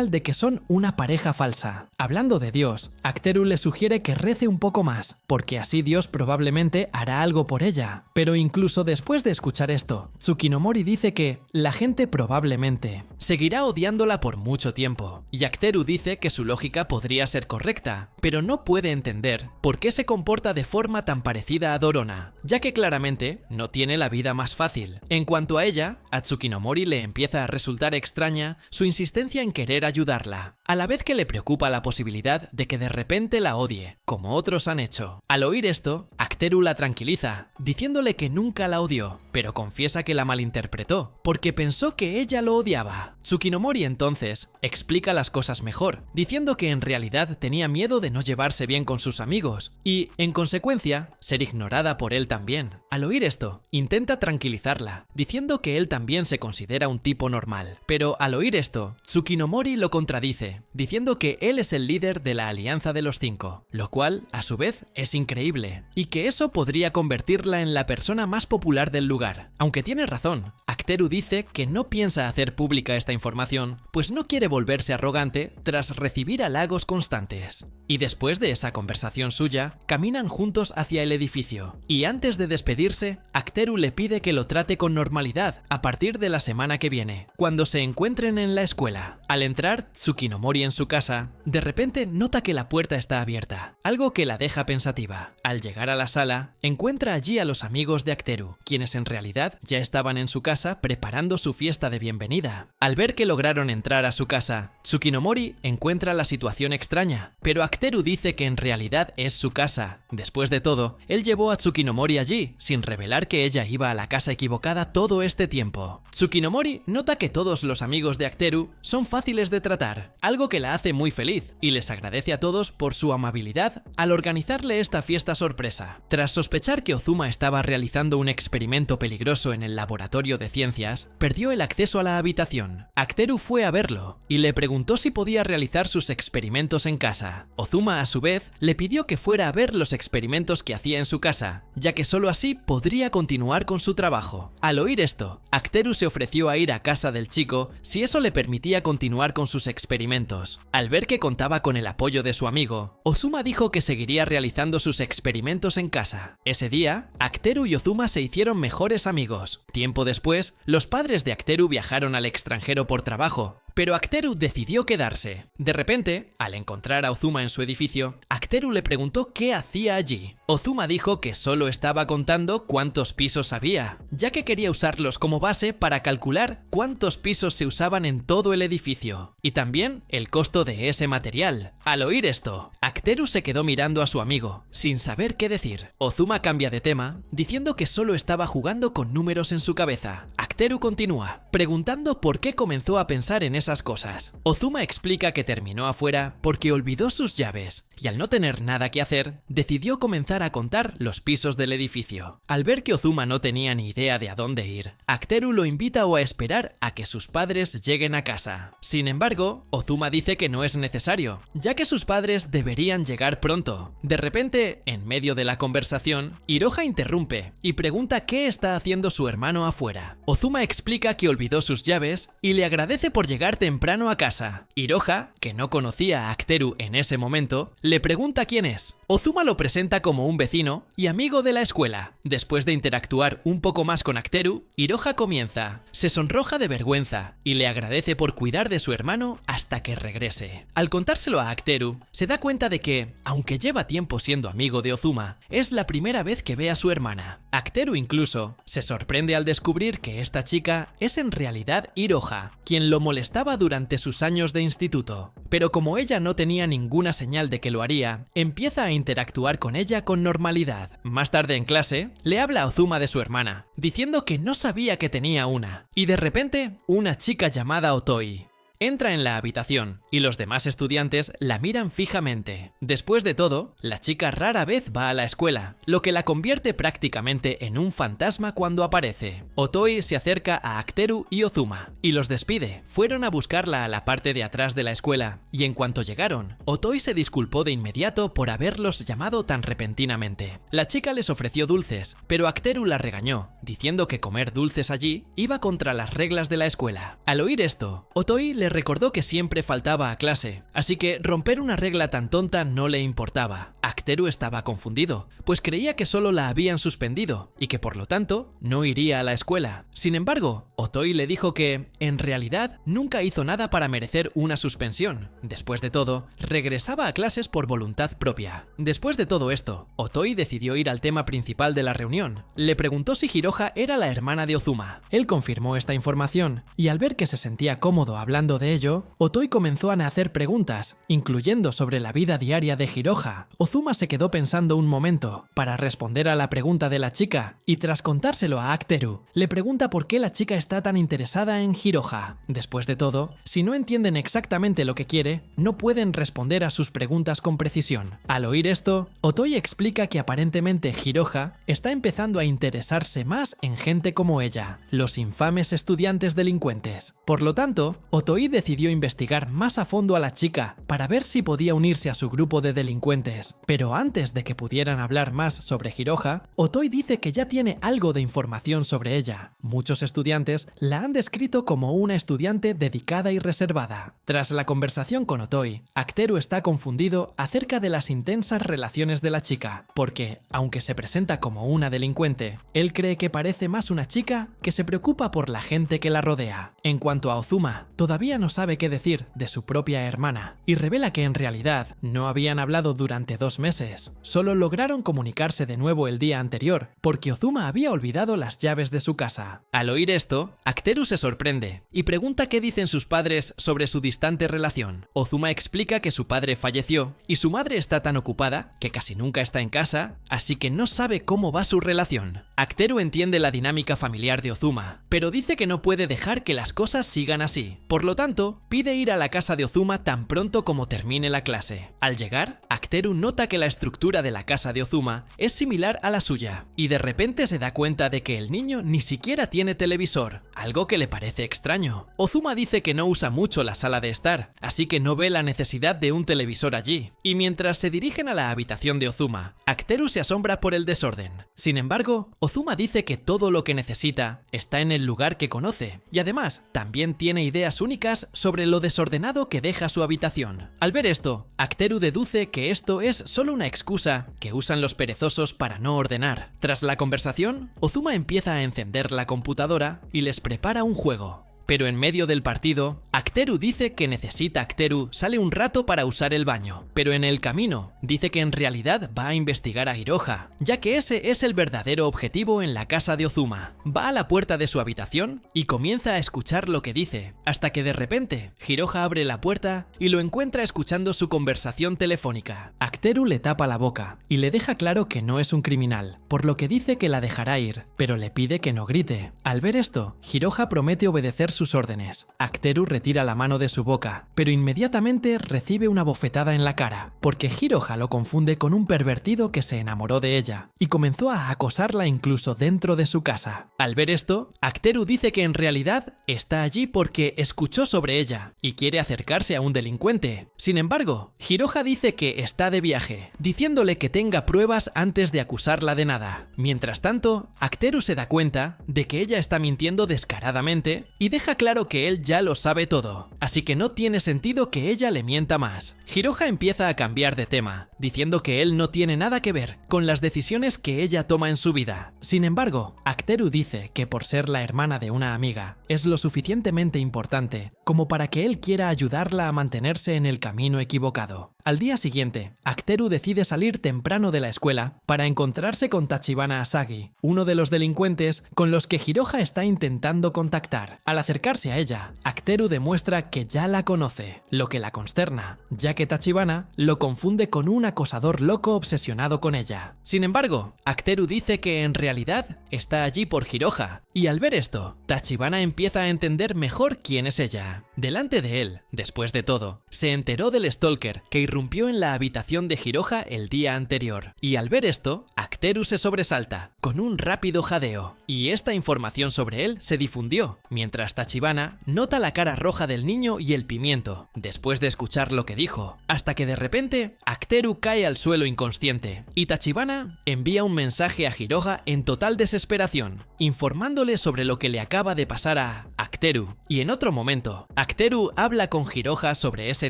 de que son una pareja falsa. Hablando de Dios, Aketeru le sugiere que rece un poco más, porque así Dios probablemente hará algo por ella. Pero incluso después de escuchar esto, Tsukinomori dice que la gente probablemente seguirá odiándola por mucho tiempo, y Aketeru dice que su lógica podría ser correcta, pero no puede entender por qué se comporta de forma tan parecida a Dorona, ya que claramente no tiene la vida más fácil. En cuanto a ella, a Tsukinomori le empieza a resultar extraña su insistencia en querer ayudarla, a la vez que le preocupa la posibilidad de que de repente la odie, como otros han hecho. Al oír esto, Aketeru la tranquiliza, diciéndole que nunca la odió, pero confiesa que la malinterpretó, porque pensó que ella lo odiaba. Tsukinomori entonces explica las cosas mejor, diciendo que en realidad tenía miedo de no llevarse bien con sus amigos y, en consecuencia, ser ignorada por él también. Al oír esto, intenta tranquilizarla, diciendo que él también se considera un tipo normal. Pero al oír esto, Tsukinomori lo contradice, diciendo que él es el líder de la Alianza de los Cinco, lo cual, a su vez, es increíble, y que eso podría convertirla en la persona más popular del lugar. Aunque tiene razón, Aketeru dice que no piensa hacer pública esta información, pues no quiere volverse arrogante tras recibir halagos constantes. Y después de esa conversación suya, caminan juntos hacia el edificio, y antes de despedirse, Aketeru le pide que lo trate con normalidad a partir de la semana que viene, cuando se encuentren en la escuela. Al entrar, Tsukinomori Tsukinomori en su casa, de repente nota que la puerta está abierta, algo que la deja pensativa. Al llegar a la sala, encuentra allí a los amigos de Aketeru, quienes en realidad ya estaban en su casa preparando su fiesta de bienvenida. Al ver que lograron entrar a su casa, Tsukinomori encuentra la situación extraña, pero Aketeru dice que en realidad es su casa. Después de todo, él llevó a Tsukinomori allí, sin revelar que ella iba a la casa equivocada todo este tiempo. Tsukinomori nota que todos los amigos de Aketeru son fáciles de tratar, algo que la hace muy feliz, y les agradece a todos por su amabilidad al organizarle esta fiesta sorpresa. Tras sospechar que Ozuma estaba realizando un experimento peligroso en el laboratorio de ciencias, perdió el acceso a la habitación. Aketeru fue a verlo y le preguntó si podía realizar sus experimentos en casa. Ozuma, a su vez, le pidió que fuera a ver los experimentos que hacía en su casa, ya que solo así podría continuar con su trabajo. Al oír esto, Aketeru se ofreció a ir a casa del chico si eso le permitía continuar con sus experimentos. Al ver que contaba con el apoyo de su amigo, Ozuma dijo que seguiría realizando sus experimentos en casa. Ese día, Aketeru y Ozuma se hicieron mejores amigos. Tiempo después, los padres de Aketeru viajaron al extranjero por trabajo, pero Aketeru decidió quedarse. De repente, al encontrar a Ozuma en su edificio, Aketeru le preguntó qué hacía allí. Ozuma dijo que solo estaba contando cuántos pisos había, ya que quería usarlos como base para calcular cuántos pisos se usaban en todo el edificio, y también el costo de ese material. Al oír esto, Aketeru se quedó mirando a su amigo, sin saber qué decir. Ozuma cambia de tema, diciendo que solo estaba jugando con números en su cabeza. Aketeru continúa, preguntando por qué comenzó a pensar en esas cosas. Ozuma explica que terminó afuera porque olvidó sus llaves, y al no tener nada que hacer, decidió comenzar a contar los pisos del edificio. Al ver que Ozuma no tenía ni idea de a dónde ir, Aketeru lo invita a esperar a que sus padres lleguen a casa. Sin embargo, Ozuma dice que no es necesario, ya que sus padres deberían llegar pronto. De repente, en medio de la conversación, Hiroha interrumpe y pregunta qué está haciendo su hermano afuera. Ozuma explica que olvidó sus llaves y le agradece por llegar temprano a casa. Hiroha, que no conocía a Aketeru en ese momento, le pregunta quién es. Ozuma lo presenta como un vecino y amigo de la escuela. Después de interactuar un poco más con Aketeru, Hiroha comienza. Se sonroja de vergüenza y le agradece por cuidar de su hermano hasta que regrese. Al contárselo a Aketeru, se da cuenta de que, aunque lleva tiempo siendo amigo de Ozuma, es la primera vez que ve a su hermana. Aketeru incluso se sorprende al descubrir que esta chica es en realidad Hiroha, quien lo molestaba durante sus años de instituto. Pero como ella no tenía ninguna señal de que lo haría, empieza a interactuar con ella con normalidad. Más tarde en clase, le habla a Ozuma de su hermana, diciendo que no sabía que tenía una, y de repente, una chica llamada Otoi entra en la habitación y los demás estudiantes la miran fijamente. Después de todo, la chica rara vez va a la escuela, lo que la convierte prácticamente en un fantasma cuando aparece. Otoi se acerca a Aketeru y Ozuma y los despide. Fueron a buscarla a la parte de atrás de la escuela y en cuanto llegaron, Otoi se disculpó de inmediato por haberlos llamado tan repentinamente. La chica les ofreció dulces, pero Aketeru la regañó, diciendo que comer dulces allí iba contra las reglas de la escuela. Al oír esto, Otoi le recordó que siempre faltaba a clase, así que romper una regla tan tonta no le importaba. Aketeru estaba confundido, pues creía que solo la habían suspendido y que por lo tanto no iría a la escuela. Sin embargo, Otoi le dijo que, en realidad, nunca hizo nada para merecer una suspensión. Después de todo, regresaba a clases por voluntad propia. Después de todo esto, Otoi decidió ir al tema principal de la reunión. Le preguntó si Hiroha era la hermana de Ozuma. Él confirmó esta información, y al ver que se sentía cómodo hablando de ello, Otoi comenzó a hacer preguntas, incluyendo sobre la vida diaria de Hiroha. Ozuma se quedó pensando un momento para responder a la pregunta de la chica, y tras contárselo a Aketeru, le pregunta por qué la chica está tan interesada en Hiroha. Después de todo, si no entienden exactamente lo que quiere, no pueden responder a sus preguntas con precisión. Al oír esto, Otoi explica que aparentemente Hiroha está empezando a interesarse más en gente como ella, los infames estudiantes delincuentes. Por lo tanto, Otoi decidió investigar más a fondo a la chica para ver si podía unirse a su grupo de delincuentes. Pero antes de que pudieran hablar más sobre Hiroha, Otoi dice que ya tiene algo de información sobre ella. Muchos estudiantes la han descrito como una estudiante dedicada y reservada. Tras la conversación con Otoi, Aketeru está confundido acerca de las intensas relaciones de la chica, porque, aunque se presenta como una delincuente, él cree que parece más una chica que se preocupa por la gente que la rodea. En cuanto a Ozuma, todavía todavía no sabe qué decir de su propia hermana y revela que en realidad no habían hablado durante 2 meses. Solo lograron comunicarse de nuevo el día anterior porque Ozuma había olvidado las llaves de su casa. Al oír esto, Acteru se sorprende y pregunta qué dicen sus padres sobre su distante relación. Ozuma explica que su padre falleció y su madre está tan ocupada que casi nunca está en casa, así que no sabe cómo va su relación. Acteru entiende la dinámica familiar de Ozuma, pero dice que no puede dejar que las cosas sigan así. Por lo tanto, pide ir a la casa de Ozuma tan pronto como termine la clase. Al llegar, Acteru nota que la estructura de la casa de Ozuma es similar a la suya, y de repente se da cuenta de que el niño ni siquiera tiene televisor, algo que le parece extraño. Ozuma dice que no usa mucho la sala de estar, así que no ve la necesidad de un televisor allí. Y mientras se dirigen a la habitación de Ozuma, Acteru se asombra por el desorden. Sin embargo, Ozuma dice que todo lo que necesita está en el lugar que conoce, y además también tiene ideas únicas sobre lo desordenado que deja su habitación. Al ver esto, Acteru deduce que esto es solo una excusa que usan los perezosos para no ordenar. Tras la conversación, Ozuma empieza a encender la computadora y les prepara un juego. Pero en medio del partido, Acteru dice que necesita Acteru sale un rato para usar el baño, pero en el camino dice que en realidad va a investigar a Hiroha, ya que ese es el verdadero objetivo en la casa de Ozuma. Va a la puerta de su habitación y comienza a escuchar lo que dice, hasta que de repente Hiroha abre la puerta y lo encuentra escuchando su conversación telefónica. Acteru le tapa la boca y le deja claro que no es un criminal, por lo que dice que la dejará ir, pero le pide que no grite. Al ver esto, Hiroha promete obedecer sus órdenes. Acteru retira la mano de su boca, pero inmediatamente recibe una bofetada en la cara, porque Hiroha lo confunde con un pervertido que se enamoró de ella, y comenzó a acosarla incluso dentro de su casa. Al ver esto, Acteru dice que en realidad está allí porque escuchó sobre ella, y quiere acercarse a un delincuente. Sin embargo, Hiroha dice que está de viaje, diciéndole que tenga pruebas antes de acusarla de nada. Mientras tanto, Acteru se da cuenta de que ella está mintiendo descaradamente y deja claro que él ya lo sabe todo, así que no tiene sentido que ella le mienta más. Hiroha empieza a cambiar de tema, diciendo que él no tiene nada que ver con las decisiones que ella toma en su vida. Sin embargo, Acteru dice que por ser la hermana de una amiga, es lo suficientemente importante como para que él quiera ayudarla a mantenerse en el camino equivocado. Al día siguiente, Acteru decide salir temprano de la escuela para encontrarse con Tachibana Asagi, uno de los delincuentes con los que Hiroha está intentando contactar. Al acercarse a ella, Acteru demuestra que ya la conoce, lo que la consterna, ya que Tachibana lo confunde con un acosador loco obsesionado con ella. Sin embargo, Acteru dice que en realidad está allí por Hiroha, y al ver esto, Tachibana empieza a entender mejor quién es ella. Delante de él, después de todo, se enteró del stalker que irrumpió en la habitación de Hiroha el día anterior, y al ver esto, Acteru se sobresalta, con un rápido jadeo, y esta información sobre él se difundió, mientras Tachibana nota la cara roja del niño y el pimiento, después de escuchar lo que dijo, hasta que de repente, Acteru cae al suelo inconsciente, y Tachibana envía un mensaje a Hiroha en total desesperación, informándole sobre lo que le acaba de pasar a Acteru, y en otro momento, Acteru habla con Hiroha sobre ese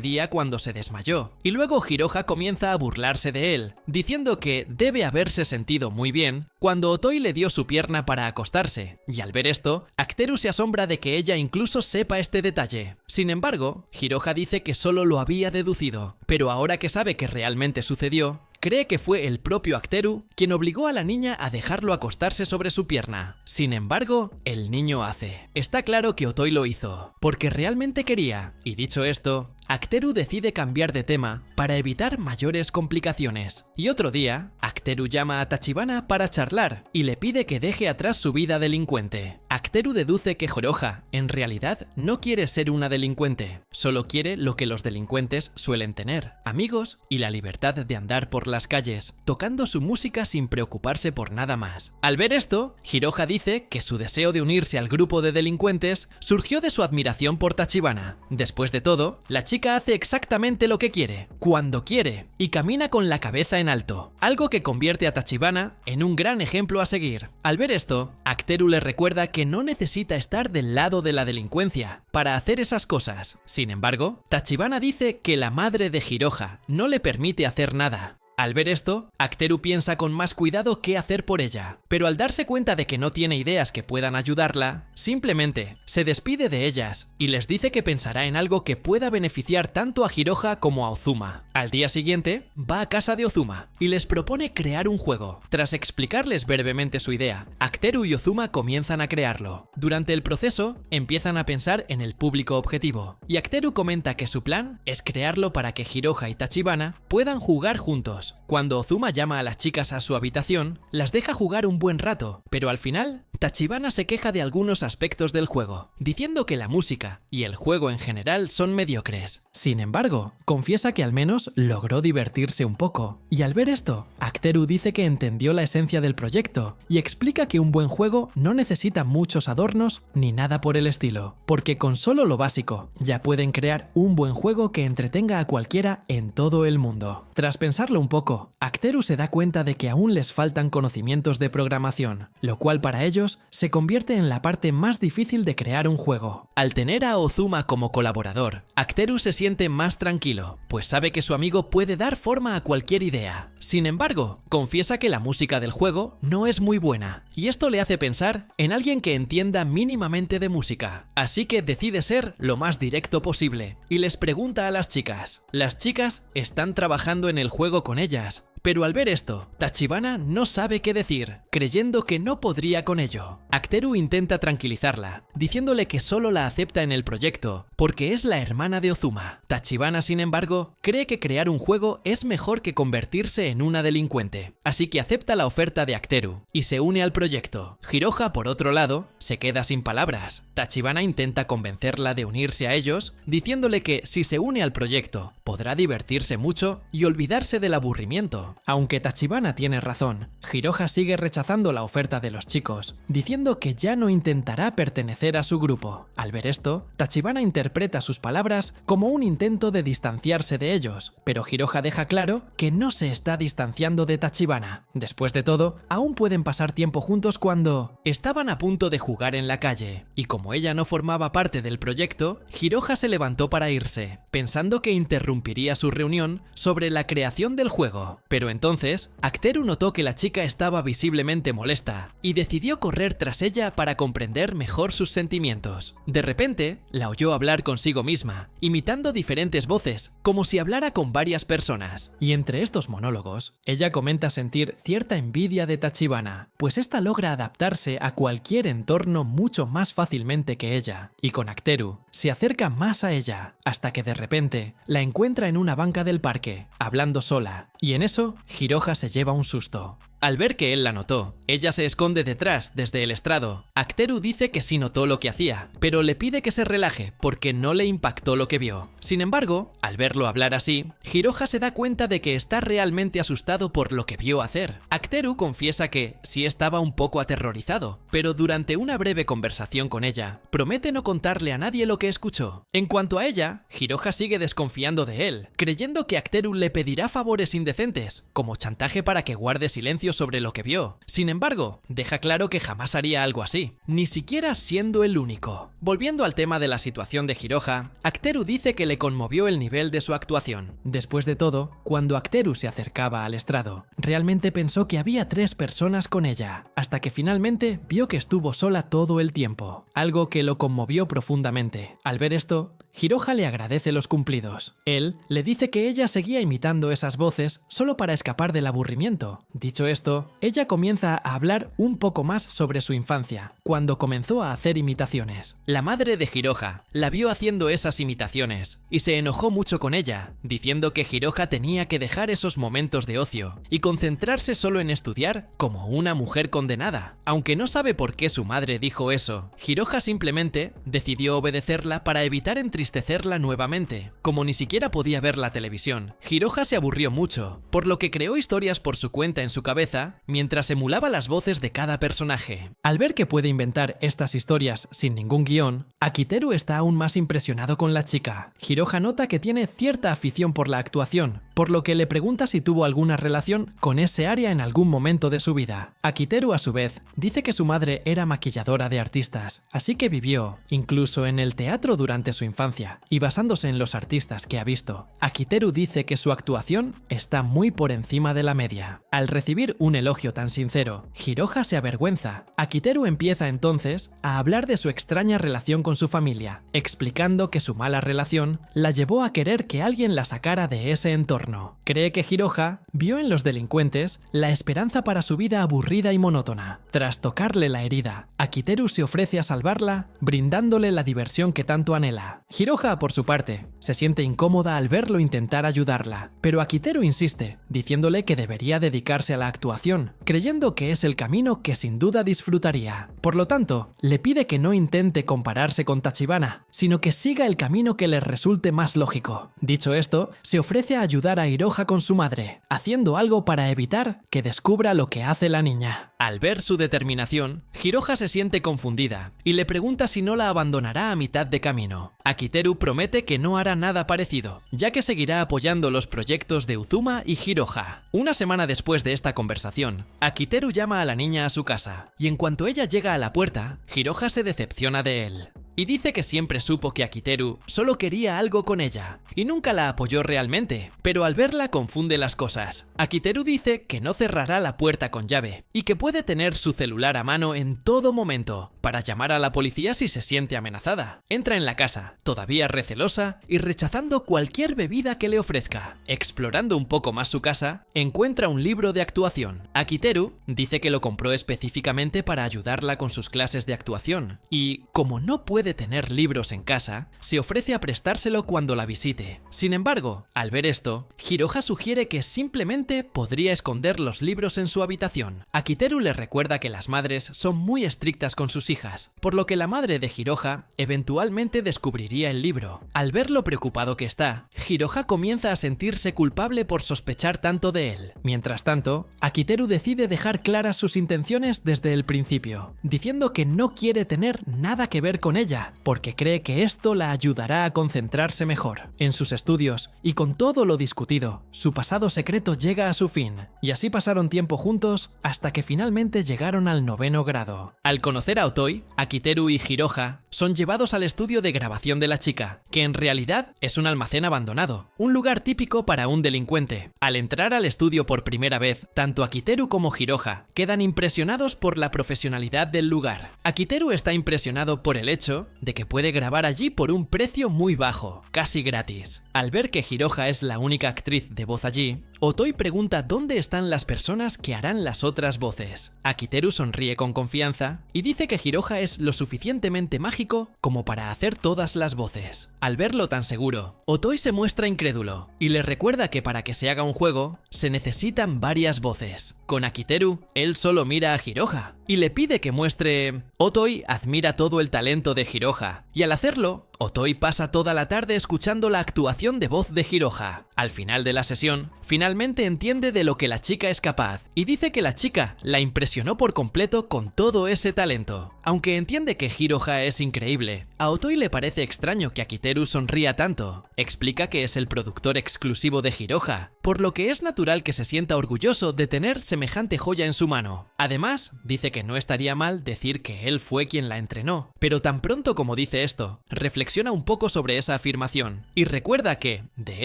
día cuando se desmayó, y luego Hiroha comienza a burlarse de él, diciendo que debe haberse sentido muy bien cuando Otoi le dio su pierna para acostarse, y al ver esto, Acteru se asombra de que ella incluso sepa este detalle. Sin embargo, Hiroha dice que solo lo había deducido, pero ahora que sabe que realmente sucedió, cree que fue el propio Acteru quien obligó a la niña a dejarlo acostarse sobre su pierna. Sin embargo, el niño hace. Está claro que Otoi lo hizo, porque realmente quería, y dicho esto, Acteru decide cambiar de tema para evitar mayores complicaciones. Y otro día, Acteru llama a Tachibana para charlar y le pide que deje atrás su vida delincuente. Acteru deduce que Hiroha, en realidad, no quiere ser una delincuente, solo quiere lo que los delincuentes suelen tener, amigos y la libertad de andar por las calles, tocando su música sin preocuparse por nada más. Al ver esto, Hiroha dice que su deseo de unirse al grupo de delincuentes surgió de su admiración por Tachibana. Después de todo, la chica hace exactamente lo que quiere, cuando quiere, y camina con la cabeza en alto, algo que convierte a Tachibana en un gran ejemplo a seguir. Al ver esto, Acteru le recuerda que no necesita estar del lado de la delincuencia para hacer esas cosas. Sin embargo, Tachibana dice que la madre de Hiroha no le permite hacer nada. Al ver esto, Aketeru piensa con más cuidado qué hacer por ella, pero al darse cuenta de que no tiene ideas que puedan ayudarla, simplemente se despide de ellas y les dice que pensará en algo que pueda beneficiar tanto a Hiroha como a Ozuma. Al día siguiente, va a casa de Ozuma y les propone crear un juego. Tras explicarles brevemente su idea, Aketeru y Ozuma comienzan a crearlo. Durante el proceso, empiezan a pensar en el público objetivo, y Aketeru comenta que su plan es crearlo para que Hiroha y Tachibana puedan jugar juntos. Cuando Ozuma llama a las chicas a su habitación, las deja jugar un buen rato, pero al final, Tachibana se queja de algunos aspectos del juego, diciendo que la música y el juego en general son mediocres. Sin embargo, confiesa que al menos logró divertirse un poco, y al ver esto, Aketeru dice que entendió la esencia del proyecto y explica que un buen juego no necesita muchos adornos ni nada por el estilo, porque con solo lo básico ya pueden crear un buen juego que entretenga a cualquiera en todo el mundo. Tras pensarlo un poco, Aketeru se da cuenta de que aún les faltan conocimientos de programación, lo cual para ellos se convierte en la parte más difícil de crear un juego. Al tener a Ozuma como colaborador, Aketeru se siente más tranquilo, pues sabe que su amigo puede dar forma a cualquier idea. Sin embargo, confiesa que la música del juego no es muy buena, y esto le hace pensar en alguien que entienda mínimamente de música. Así que decide ser lo más directo posible, y les pregunta a las chicas. Las chicas están trabajando en el juego con ellas, pero al ver esto, Tachibana no sabe qué decir, creyendo que no podría con ello. Aketeru intenta tranquilizarla, diciéndole que solo la acepta en el proyecto, porque es la hermana de Ozuma. Tachibana, sin embargo, cree que crear un juego es mejor que convertirse en una delincuente, así que acepta la oferta de Aketeru y se une al proyecto. Hiroha, por otro lado, se queda sin palabras. Tachibana intenta convencerla de unirse a ellos, diciéndole que si se une al proyecto, podrá divertirse mucho y olvidarse del aburrimiento. Aunque Tachibana tiene razón, Hiroha sigue rechazando la oferta de los chicos, diciendo que ya no intentará pertenecer a su grupo. Al ver esto, Tachibana interpreta sus palabras como un intento de distanciarse de ellos, pero Hiroha deja claro que no se está distanciando de Tachibana. Después de todo, aún pueden pasar tiempo juntos cuando estaban a punto de jugar en la calle, y como ella no formaba parte del proyecto, Hiroha se levantó para irse, pensando que interrumpiría su reunión sobre la creación del juego. Pero entonces, Aketeru notó que la chica estaba visiblemente molesta y decidió correr tras ella para comprender mejor sus sentimientos. De repente, la oyó hablar consigo misma, imitando diferentes voces, como si hablara con varias personas. Y entre estos monólogos, ella comenta sentir cierta envidia de Tachibana, pues esta logra adaptarse a cualquier entorno mucho más fácilmente que ella, y con Aketeru se acerca más a ella, hasta que de repente la encuentra en una banca del parque, hablando sola, y en eso Hiroha se lleva un susto. Al ver que él la notó, ella se esconde detrás, desde el estrado. Aketeru dice que sí notó lo que hacía, pero le pide que se relaje porque no le impactó lo que vio. Sin embargo, al verlo hablar así, Hiroha se da cuenta de que está realmente asustado por lo que vio hacer. Aketeru confiesa que sí estaba un poco aterrorizado, pero durante una breve conversación con ella, promete no contarle a nadie lo que escuchó. En cuanto a ella, Hiroha sigue desconfiando de él, creyendo que Aketeru le pedirá favores indecentes, como chantaje para que guarde silencio sobre lo que vio. Sin embargo, deja claro que jamás haría algo así, ni siquiera siendo el único. Volviendo al tema de la situación de Hiroha, Aketeru dice que le conmovió el nivel de su actuación. Después de todo, cuando Aketeru se acercaba al estrado, realmente pensó que había 3 personas con ella, hasta que finalmente vio que estuvo sola todo el tiempo, algo que lo conmovió profundamente. Al ver esto, Hiroha le agradece los cumplidos. Él le dice que ella seguía imitando esas voces solo para escapar del aburrimiento. Dicho esto, ella comienza a hablar un poco más sobre su infancia, cuando comenzó a hacer imitaciones. La madre de Hiroha la vio haciendo esas imitaciones y se enojó mucho con ella, diciendo que Hiroha tenía que dejar esos momentos de ocio y concentrarse solo en estudiar como una mujer condenada. Aunque no sabe por qué su madre dijo eso, Hiroha simplemente decidió obedecerla para evitar entristecerla nuevamente. Como ni siquiera podía ver la televisión, Hiroha se aburrió mucho, por lo que creó historias por su cuenta en su cabeza mientras emulaba las voces de cada personaje. Al ver que puede inventar estas historias sin ningún guión, Aketeru está aún más impresionado con la chica. Hiroha nota que tiene cierta afición por la actuación, por lo que le pregunta si tuvo alguna relación con ese área en algún momento de su vida. Akiteru, a su vez, dice que su madre era maquilladora de artistas, así que vivió, incluso en el teatro durante su infancia, y basándose en los artistas que ha visto. Akiteru dice que su actuación está muy por encima de la media. Al recibir un elogio tan sincero, Hiroha se avergüenza. Akiteru empieza entonces a hablar de su extraña relación con su familia, explicando que su mala relación la llevó a querer que alguien la sacara de ese entorno. Cree que Hiroha vio en los delincuentes la esperanza para su vida aburrida y monótona. Tras tocarle la herida, Akiteru se ofrece a salvarla, brindándole la diversión que tanto anhela. Hiroha, por su parte, se siente incómoda al verlo intentar ayudarla, pero Akiteru insiste, diciéndole que debería dedicarse a la actuación, creyendo que es el camino que sin duda disfrutaría. Por lo tanto, le pide que no intente compararse con Tachibana, sino que siga el camino que le resulte más lógico. Dicho esto, se ofrece a ayudar a Hiroha con su madre, haciendo algo para evitar que descubra lo que hace la niña. Al ver su determinación, Hiroha se siente confundida y le pregunta si no la abandonará a mitad de camino. Akiteru promete que no hará nada parecido, ya que seguirá apoyando los proyectos de Uzuma y Hiroha. Una semana después de esta conversación, Akiteru llama a la niña a su casa, y en cuanto ella llega a la puerta, Hiroha se decepciona de él. Y dice que siempre supo que Akiteru solo quería algo con ella, y nunca la apoyó realmente, pero al verla confunde las cosas. Akiteru dice que no cerrará la puerta con llave, y que puede tener su celular a mano en todo momento, para llamar a la policía si se siente amenazada. Entra en la casa, todavía recelosa, y rechazando cualquier bebida que le ofrezca. Explorando un poco más su casa, encuentra un libro de actuación. Akiteru dice que lo compró específicamente para ayudarla con sus clases de actuación, y como no puede tener libros en casa, se ofrece a prestárselo cuando la visite. Sin embargo, al ver esto, Hiroha sugiere que simplemente podría esconder los libros en su habitación. Akiteru le recuerda que las madres son muy estrictas con sus hijas, por lo que la madre de Hiroha eventualmente descubriría el libro. Al ver lo preocupado que está, Hiroha comienza a sentirse culpable por sospechar tanto de él. Mientras tanto, Akiteru decide dejar claras sus intenciones desde el principio, diciendo que no quiere tener nada que ver con ella, porque cree que esto la ayudará a concentrarse mejor en sus estudios, y con todo lo discutido, su pasado secreto llega a su fin, y así pasaron tiempo juntos hasta que finalmente llegaron al 9º grado. Al conocer a Otoi, Akiteru y Hiroha son llevados al estudio de grabación de la chica, que en realidad es un almacén abandonado, un lugar típico para un delincuente. Al entrar al estudio por primera vez, tanto Akiteru como Hiroha quedan impresionados por la profesionalidad del lugar. Akiteru está impresionado por el hecho de que puede grabar allí por un precio muy bajo, casi gratis. Al ver que Hiroha es la única actriz de voz allí, Otoi pregunta dónde están las personas que harán las otras voces. Akiteru sonríe con confianza y dice que Hiroha es lo suficientemente mágico como para hacer todas las voces. Al verlo tan seguro, Otoi se muestra incrédulo y le recuerda que para que se haga un juego se necesitan varias voces. Con Akiteru, él solo mira a Hiroha y le pide que muestre. Otoi admira todo el talento de Hiroha, y al hacerlo, Otoi pasa toda la tarde escuchando la actuación de voz de Hiroha. Al final de la sesión, finalmente entiende de lo que la chica es capaz, y dice que la chica la impresionó por completo con todo ese talento. Aunque entiende que Hiroha es increíble, a Otoi le parece extraño que Akiteru sonría tanto. Explica que es el productor exclusivo de Hiroha, por lo que es natural que se sienta orgulloso de tener semejante joya en su mano. Además, dice que no estaría mal decir que él fue quien la entrenó, pero tan pronto como dice esto, reflexiona un poco sobre esa afirmación y recuerda que, de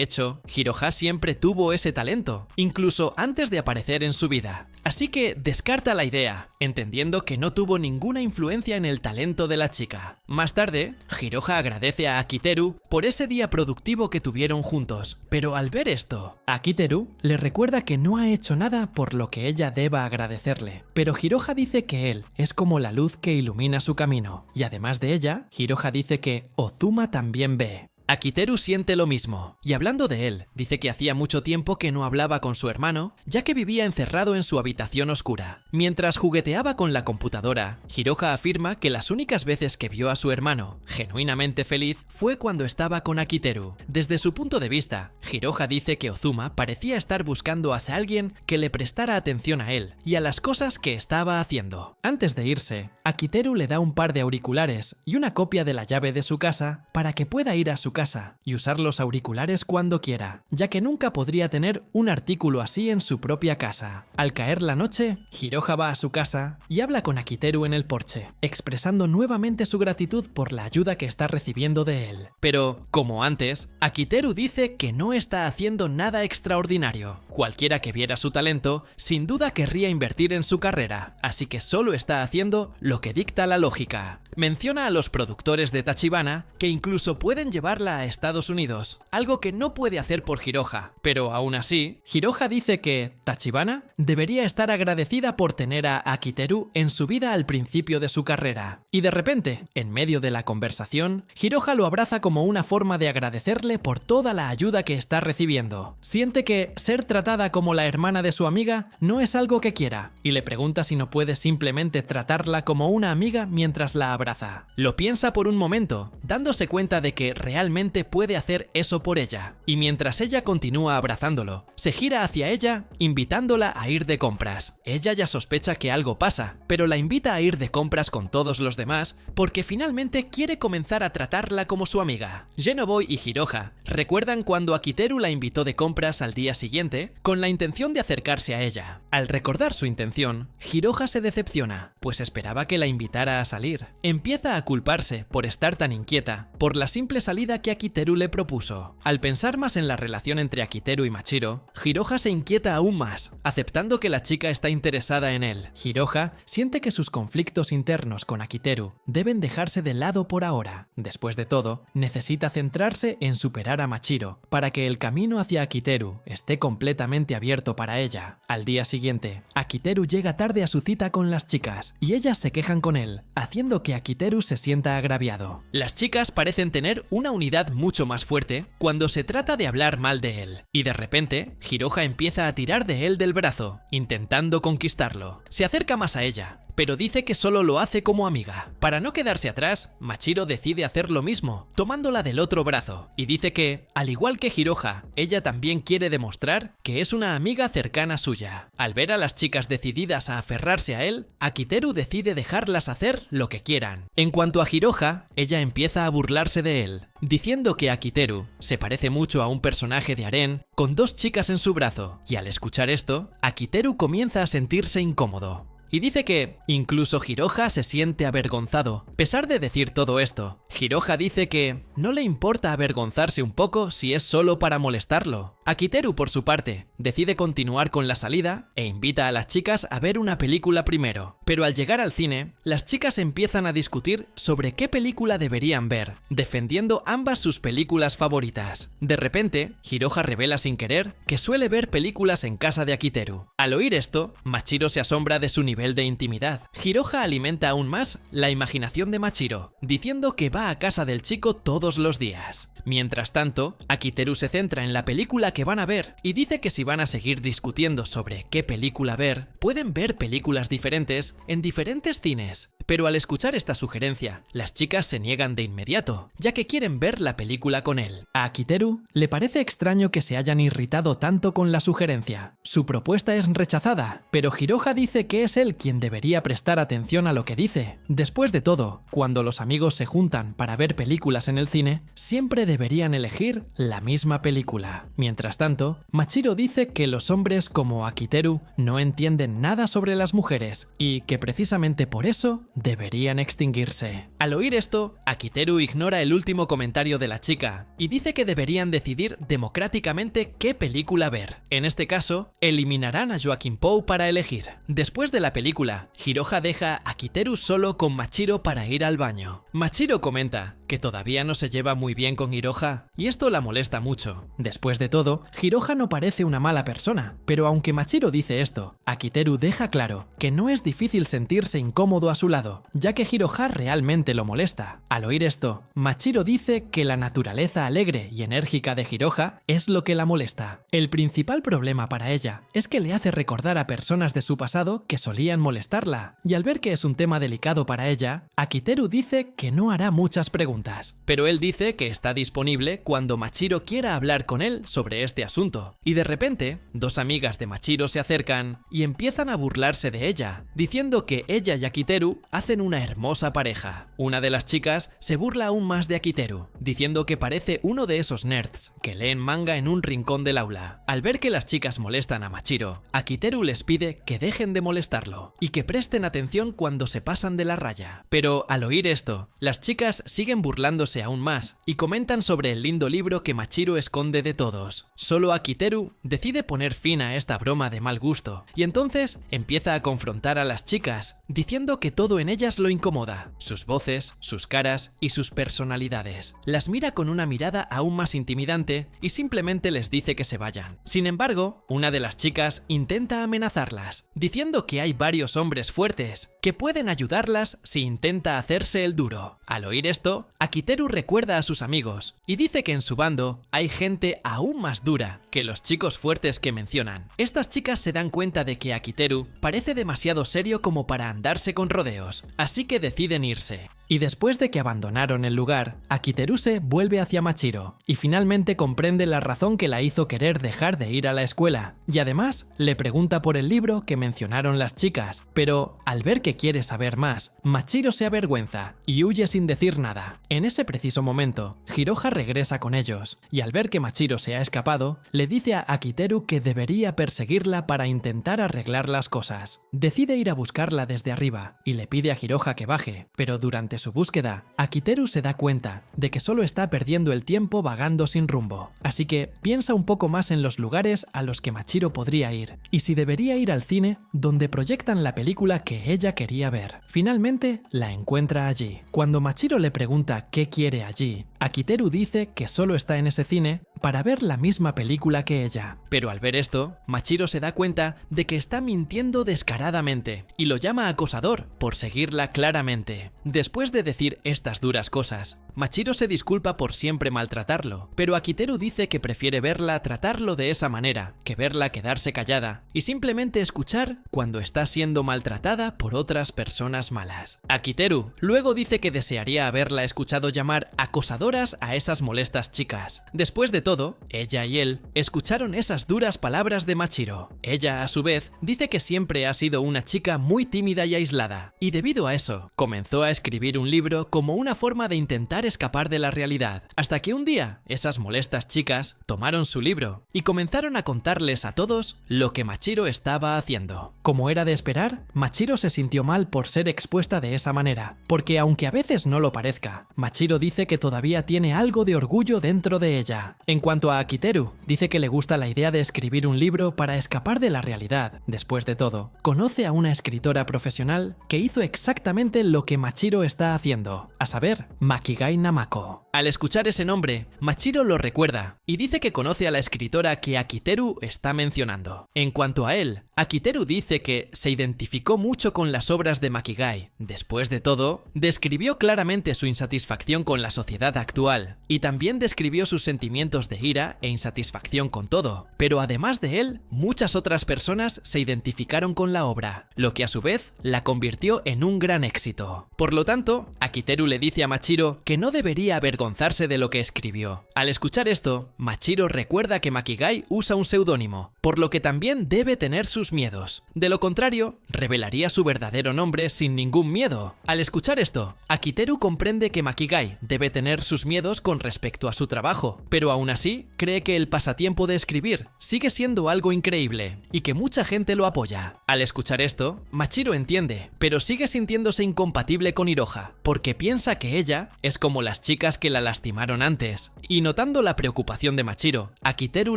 hecho, Hiroha siempre tuvo ese talento, incluso antes de aparecer en su vida. Así que descarta la idea, entendiendo que no tuvo ninguna influencia en el talento de la chica. Más tarde, Hiroha agradece a Akiteru por ese día productivo que tuvieron juntos, pero al ver esto, Akiteru le recuerda que no ha hecho nada por lo que ella deba agradecerle, pero Hiroha dice que él es como la luz que ilumina su camino, y además de ella, Hiroha dice que Ozuma también ve. Akiteru siente lo mismo, y hablando de él, dice que hacía mucho tiempo que no hablaba con su hermano, ya que vivía encerrado en su habitación oscura. Mientras jugueteaba con la computadora, Hiroha afirma que las únicas veces que vio a su hermano genuinamente feliz fue cuando estaba con Akiteru. Desde su punto de vista, Hiroha dice que Ozuma parecía estar buscando a alguien que le prestara atención a él y a las cosas que estaba haciendo. Antes de irse, Akiteru le da un par de auriculares y una copia de la llave de su casa para que pueda ir a su casa casa y usar los auriculares cuando quiera, ya que nunca podría tener un artículo así en su propia casa. Al caer la noche, Hiroha va a su casa y habla con Akiteru en el porche, expresando nuevamente su gratitud por la ayuda que está recibiendo de él. Pero, como antes, Akiteru dice que no está haciendo nada extraordinario. Cualquiera que viera su talento, sin duda querría invertir en su carrera, así que solo está haciendo lo que dicta la lógica. Menciona a los productores de Tachibana que incluso pueden llevarla a Estados Unidos, algo que no puede hacer por Hiroha, pero aún así, Hiroha dice que Tachibana debería estar agradecida por tener a Akiteru en su vida al principio de su carrera. Y de repente, en medio de la conversación, Hiroha lo abraza como una forma de agradecerle por toda la ayuda que está recibiendo. Siente que ser tratada como la hermana de su amiga no es algo que quiera, y le pregunta si no puede simplemente tratarla como una amiga mientras la abraza. Lo piensa por un momento, dándose cuenta de que realmente puede hacer eso por ella, y mientras ella continúa abrazándolo, se gira hacia ella, invitándola a ir de compras. Ella ya sospecha que algo pasa, pero la invita a ir de compras con todos los demás porque finalmente quiere comenzar a tratarla como su amiga. Genoboy y Hiroha recuerdan cuando Akiteru la invitó de compras al día siguiente con la intención de acercarse a ella. Al recordar su intención, Hiroha se decepciona, pues esperaba que la invitara a salir. Empieza a culparse por estar tan inquieta por la simple salida que Akiteru le propuso. Al pensar más en la relación entre Akiteru y Machiro, Hiroha se inquieta aún más, aceptando que la chica está interesada en él. Hiroha siente que sus conflictos internos con Akiteru deben dejarse de lado por ahora. Después de todo, necesita centrarse en superar a Machiro para que el camino hacia Akiteru esté completamente abierto para ella. Al día siguiente, Akiteru llega tarde a su cita con las chicas y ellas se quejan con él, haciendo que Akiteru se sienta agraviado. Las chicas parecen tener una unidad mucho más fuerte cuando se trata de hablar mal de él, y de repente, Hiroha empieza a tirar de él del brazo, intentando conquistarlo. Se acerca más a ella, pero dice que solo lo hace como amiga. Para no quedarse atrás, Machiro decide hacer lo mismo, tomándola del otro brazo, y dice que, al igual que Hiroha, ella también quiere demostrar que es una amiga cercana suya. Al ver a las chicas decididas a aferrarse a él, Akiteru decide dejarlas hacer lo que quieran. En cuanto a Hiroha, ella empieza a burlarse de él, diciendo que Akiteru se parece mucho a un personaje de harén con dos chicas en su brazo, y al escuchar esto, Akiteru comienza a sentirse incómodo. Y dice que incluso Hiroha se siente avergonzado. A pesar de decir todo esto, Hiroha dice que no le importa avergonzarse un poco si es solo para molestarlo. Akiteru, por su parte, decide continuar con la salida e invita a las chicas a ver una película primero. Pero al llegar al cine, las chicas empiezan a discutir sobre qué película deberían ver, defendiendo ambas sus películas favoritas. De repente, Hiroha revela sin querer que suele ver películas en casa de Akiteru. Al oír esto, Machiro se asombra de su nivel de intimidad. Hiroha alimenta aún más la imaginación de Machiro, diciendo que va a casa del chico todos los días. Mientras tanto, Akiteru se centra en la película que van a ver y dice que si van a seguir discutiendo sobre qué película ver, pueden ver películas diferentes en diferentes cines. Pero al escuchar esta sugerencia, las chicas se niegan de inmediato, ya que quieren ver la película con él. A Akiteru le parece extraño que se hayan irritado tanto con la sugerencia. Su propuesta es rechazada, pero Hiroha dice que es él quien debería prestar atención a lo que dice. Después de todo, cuando los amigos se juntan para ver películas en el cine, siempre deberían elegir la misma película. Mientras tanto, Machiro dice que los hombres como Akiteru no entienden nada sobre las mujeres y que precisamente por eso deberían extinguirse. Al oír esto, Akiteru ignora el último comentario de la chica y dice que deberían decidir democráticamente qué película ver. En este caso, eliminarán a Joaquin Pou para elegir. Después de la película, Hiroha deja a Akiteru solo con Machiro para ir al baño. Machiro comenta que todavía no se lleva muy bien con Hiroha y esto la molesta mucho. Después de todo, Hiroha no parece una mala persona, pero aunque Machiro dice esto, Akiteru deja claro que no es difícil sentirse incómodo a su lado, ya que Hiroha realmente lo molesta. Al oír esto, Machiro dice que la naturaleza alegre y enérgica de Hiroha es lo que la molesta. El principal problema para ella es que le hace recordar a personas de su pasado que solían molestarla, y al ver que es un tema delicado para ella, Akiteru dice que no hará muchas preguntas. preguntas, pero él dice que está disponible cuando Machiro quiera hablar con él sobre este asunto. Y de repente, dos amigas de Machiro se acercan y empiezan a burlarse de ella, diciendo que ella y Akiteru hacen una hermosa pareja. Una de las chicas se burla aún más de Akiteru, diciendo que parece uno de esos nerds que leen manga en un rincón del aula. Al ver que las chicas molestan a Machiro, Akiteru les pide que dejen de molestarlo y que presten atención cuando se pasan de la raya. Pero al oír esto, las chicas siguen burlándose aún más y comentan sobre el lindo libro que Machiro esconde de todos. Solo Akiteru decide poner fin a esta broma de mal gusto y entonces empieza a confrontar a las chicas, diciendo que todo en ellas lo incomoda, sus voces, sus caras y sus personalidades. Las mira con una mirada aún más intimidante y simplemente les dice que se vayan. Sin embargo, una de las chicas intenta amenazarlas, diciendo que hay varios hombres fuertes que pueden ayudarlas si intenta hacerse el duro. Al oír esto, Akiteru recuerda a sus amigos y dice que en su bando hay gente aún más dura que los chicos fuertes que mencionan. Estas chicas se dan cuenta de que Akiteru parece demasiado serio como para andarse con rodeos, así que deciden irse. Y después de que abandonaron el lugar, Akiteruse vuelve hacia Machiro y finalmente comprende la razón que la hizo querer dejar de ir a la escuela, y además le pregunta por el libro que mencionaron las chicas, pero al ver que quiere saber más, Machiro se avergüenza y huye sin decir nada. En ese preciso momento, Hiroha regresa con ellos, y al ver que Machiro se ha escapado, le dice a Akiteru que debería perseguirla para intentar arreglar las cosas. Decide ir a buscarla desde arriba y le pide a Hiroha que baje, pero durante su búsqueda, Akiteru se da cuenta de que solo está perdiendo el tiempo vagando sin rumbo, así que piensa un poco más en los lugares a los que Machiro podría ir, y si debería ir al cine donde proyectan la película que ella quería ver. Finalmente, la encuentra allí. Cuando Machiro le pregunta qué quiere allí, Akiteru dice que solo está en ese cine para ver la misma película que ella. Pero al ver esto, Machiro se da cuenta de que está mintiendo descaradamente y lo llama acosador por seguirla claramente. Después de decir estas duras cosas, Machiro se disculpa por siempre maltratarlo, pero Akiteru dice que prefiere verla tratarlo de esa manera que verla quedarse callada y simplemente escuchar cuando está siendo maltratada por otras personas malas. Akiteru luego dice que desearía haberla escuchado llamar acosadoras a esas molestas chicas. Después de todo, ella y él escucharon esas duras palabras de Machiro. Ella, a su vez, dice que siempre ha sido una chica muy tímida y aislada, y debido a eso, comenzó a escribir un libro como una forma de intentar escapar de la realidad, hasta que un día esas molestas chicas tomaron su libro y comenzaron a contarles a todos lo que Machiro estaba haciendo. Como era de esperar, Machiro se sintió mal por ser expuesta de esa manera, porque aunque a veces no lo parezca, Machiro dice que todavía tiene algo de orgullo dentro de ella. En cuanto a Akiteru, dice que le gusta la idea de escribir un libro para escapar de la realidad. Después de todo, conoce a una escritora profesional que hizo exactamente lo que Machiro está haciendo, a saber, Makigai Namako. Al escuchar ese nombre, Machiro lo recuerda y dice que conoce a la escritora que Akiteru está mencionando. En cuanto a él, Akiteru dice que se identificó mucho con las obras de Makigai. Después de todo, describió claramente su insatisfacción con la sociedad actual y también describió sus sentimientos de ira e insatisfacción con todo. Pero además de él, muchas otras personas se identificaron con la obra, lo que a su vez la convirtió en un gran éxito. Por lo tanto, Akiteru le dice a Machiro que no debería avergonzarse de lo que escribió. Al escuchar esto, Machiro recuerda que Makigai usa un seudónimo, por lo que también debe tener sus miedos. De lo contrario, revelaría su verdadero nombre sin ningún miedo. Al escuchar esto, Akiteru comprende que Makigai debe tener sus miedos con respecto a su trabajo, pero aún así cree que el pasatiempo de escribir sigue siendo algo increíble y que mucha gente lo apoya. Al escuchar esto, Machiro entiende, pero sigue sintiéndose incompatible con Hiroha, porque piensa que ella es como las chicas que la lastimaron antes. Y notando la preocupación de Machiro, Akiteru